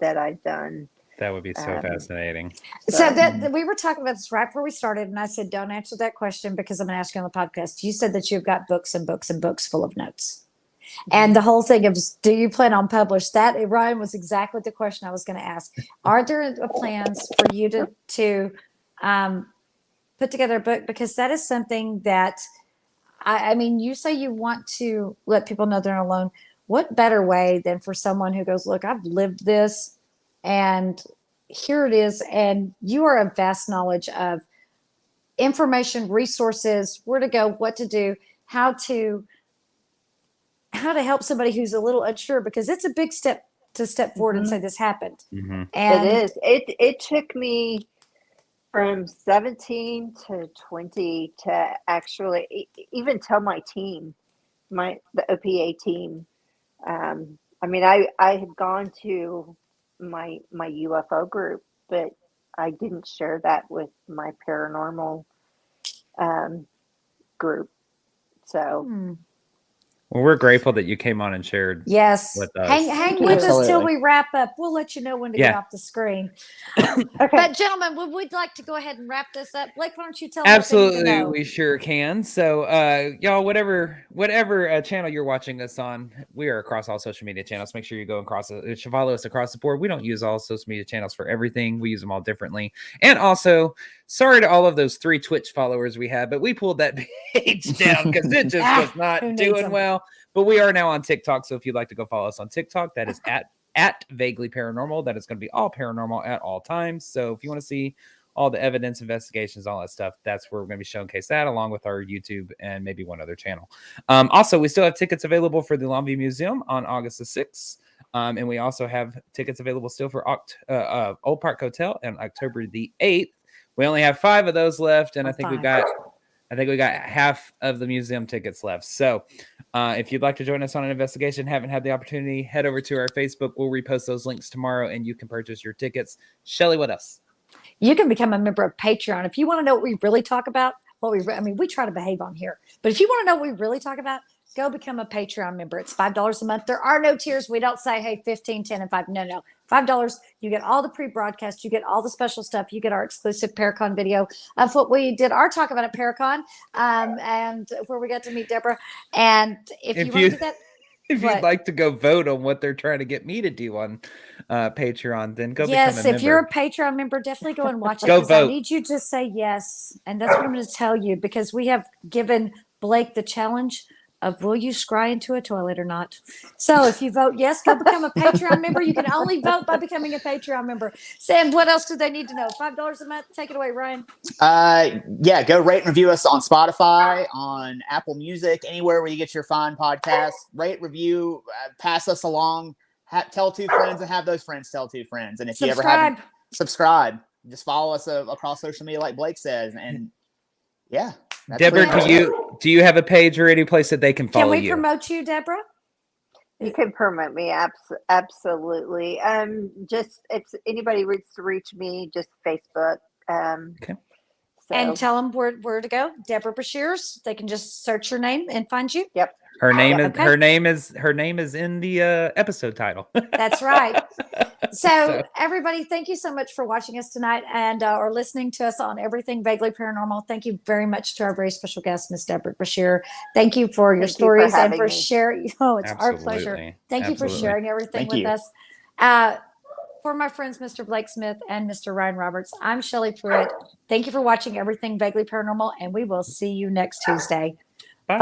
Speaker 4: I've done.
Speaker 2: That would be so fascinating.
Speaker 1: So that we were talking about this right before we started, and I said, don't answer that question because I'm going to ask you on the podcast. You said that you've got books and books and books full of notes. And the whole thing of, do you plan on publish that? Ryan, was exactly the question I was going to ask. Are there plans for you to put together a book? Because that is something that, I mean, you say you want to let people know they're not alone. What better way than for someone who goes, look, I've lived this and here it is. And you are a vast knowledge of information, resources, where to go, what to do, how to help somebody who's a little unsure, because it's a big step to step forward and say this happened. And
Speaker 4: it is. It took me from 17 to 20 to actually even tell my team, the OPA team. I mean, I had gone to my UFO group, but I didn't share that with my paranormal group. So.
Speaker 2: Well, we're grateful that you came on and shared.
Speaker 1: Yes.
Speaker 2: With us.
Speaker 1: Hang with us till we wrap up. We'll let you know when to get off the screen.
Speaker 4: Okay.
Speaker 1: But gentlemen, we'd like to go ahead and wrap this up. Blake, why don't you tell
Speaker 2: Absolutely,
Speaker 1: them what they need to know?
Speaker 2: we sure can. So, y'all, whatever channel you're watching us on, we are across all social media channels. Make sure you go across, follow us across the board. We don't use all social media channels for everything. We use them all differently. And also, sorry to all of those 3 Twitch followers we had, but we pulled that page down because it just was not doing well. But we are now on TikTok, so if you'd like to go follow us on TikTok, that is at Vaguely Paranormal. That is going to be all paranormal at all times. So if you want to see all the evidence, investigations, all that stuff, that's where we're going to be showcase that, along with our YouTube and maybe one other channel. Also, we still have tickets available for the Longview Museum on August the 6th. And we also have tickets available still for Old Park Hotel on October the 8th. We only have 5 of those left, and I think we got half of the museum tickets left. So if you'd like to join us on an investigation, haven't had the opportunity, head over to our Facebook. We'll repost those links tomorrow, and you can purchase your tickets. Shelly, what else?
Speaker 1: You can become a member of Patreon. If you want to know what we really talk about, we try to behave on here. But if you want to know what we really talk about, go become a Patreon member. It's $5 a month. There are no tiers. We don't say, hey, 15, 10, and 5. No. $5. You get all the pre-broadcast. You get all the special stuff. You get our exclusive Paracon video of what we did our talk about at Paracon, and where we got to meet Debra. And if you want to do that,
Speaker 2: if you'd like to go vote on what they're trying to get me to do on Patreon, then go become a member.
Speaker 1: Yes, if you're a Patreon member, definitely go and watch it.
Speaker 2: Go vote.
Speaker 1: I need you to say yes. And that's what I'm going to tell you, because we have given Blake the challenge of, will you scry into a toilet or not? So if you vote yes, go become a Patreon member. You can only vote by becoming a Patreon member. Sam, what else do they need to know? $5 a month. Take it away, Ryan.
Speaker 3: Go rate and review us on Spotify, on Apple Music, anywhere where you get your fine podcasts. Rate, review, pass us along, tell 2 friends, and have those friends tell 2 friends. And if you ever haven't, subscribe. Just follow us across social media, like Blake says. And yeah.
Speaker 2: Debra, do you have a page or any place that they can follow you?
Speaker 1: Can we promote you, Debra?
Speaker 4: You can promote me, absolutely. Just if anybody wants to reach me, just Facebook.
Speaker 2: Okay.
Speaker 1: So. And tell them where to go. Debra Breshears. They can just search your name and find you.
Speaker 4: Yep.
Speaker 2: Her name is in the episode title.
Speaker 1: That's right. So everybody, thank you so much for watching us tonight and or listening to us on Everything Vaguely Paranormal. Thank you very much to our very special guest, Miss Debra Breshears. Thank you for your stories and for sharing. Oh, it's our pleasure. Thank you for sharing everything with us. For my friends, Mr. Blake Smith and Mr. Ryan Roberts, I'm Shelly Pruitt. Thank you for watching Everything Vaguely Paranormal, and we will see you next Tuesday. Bye.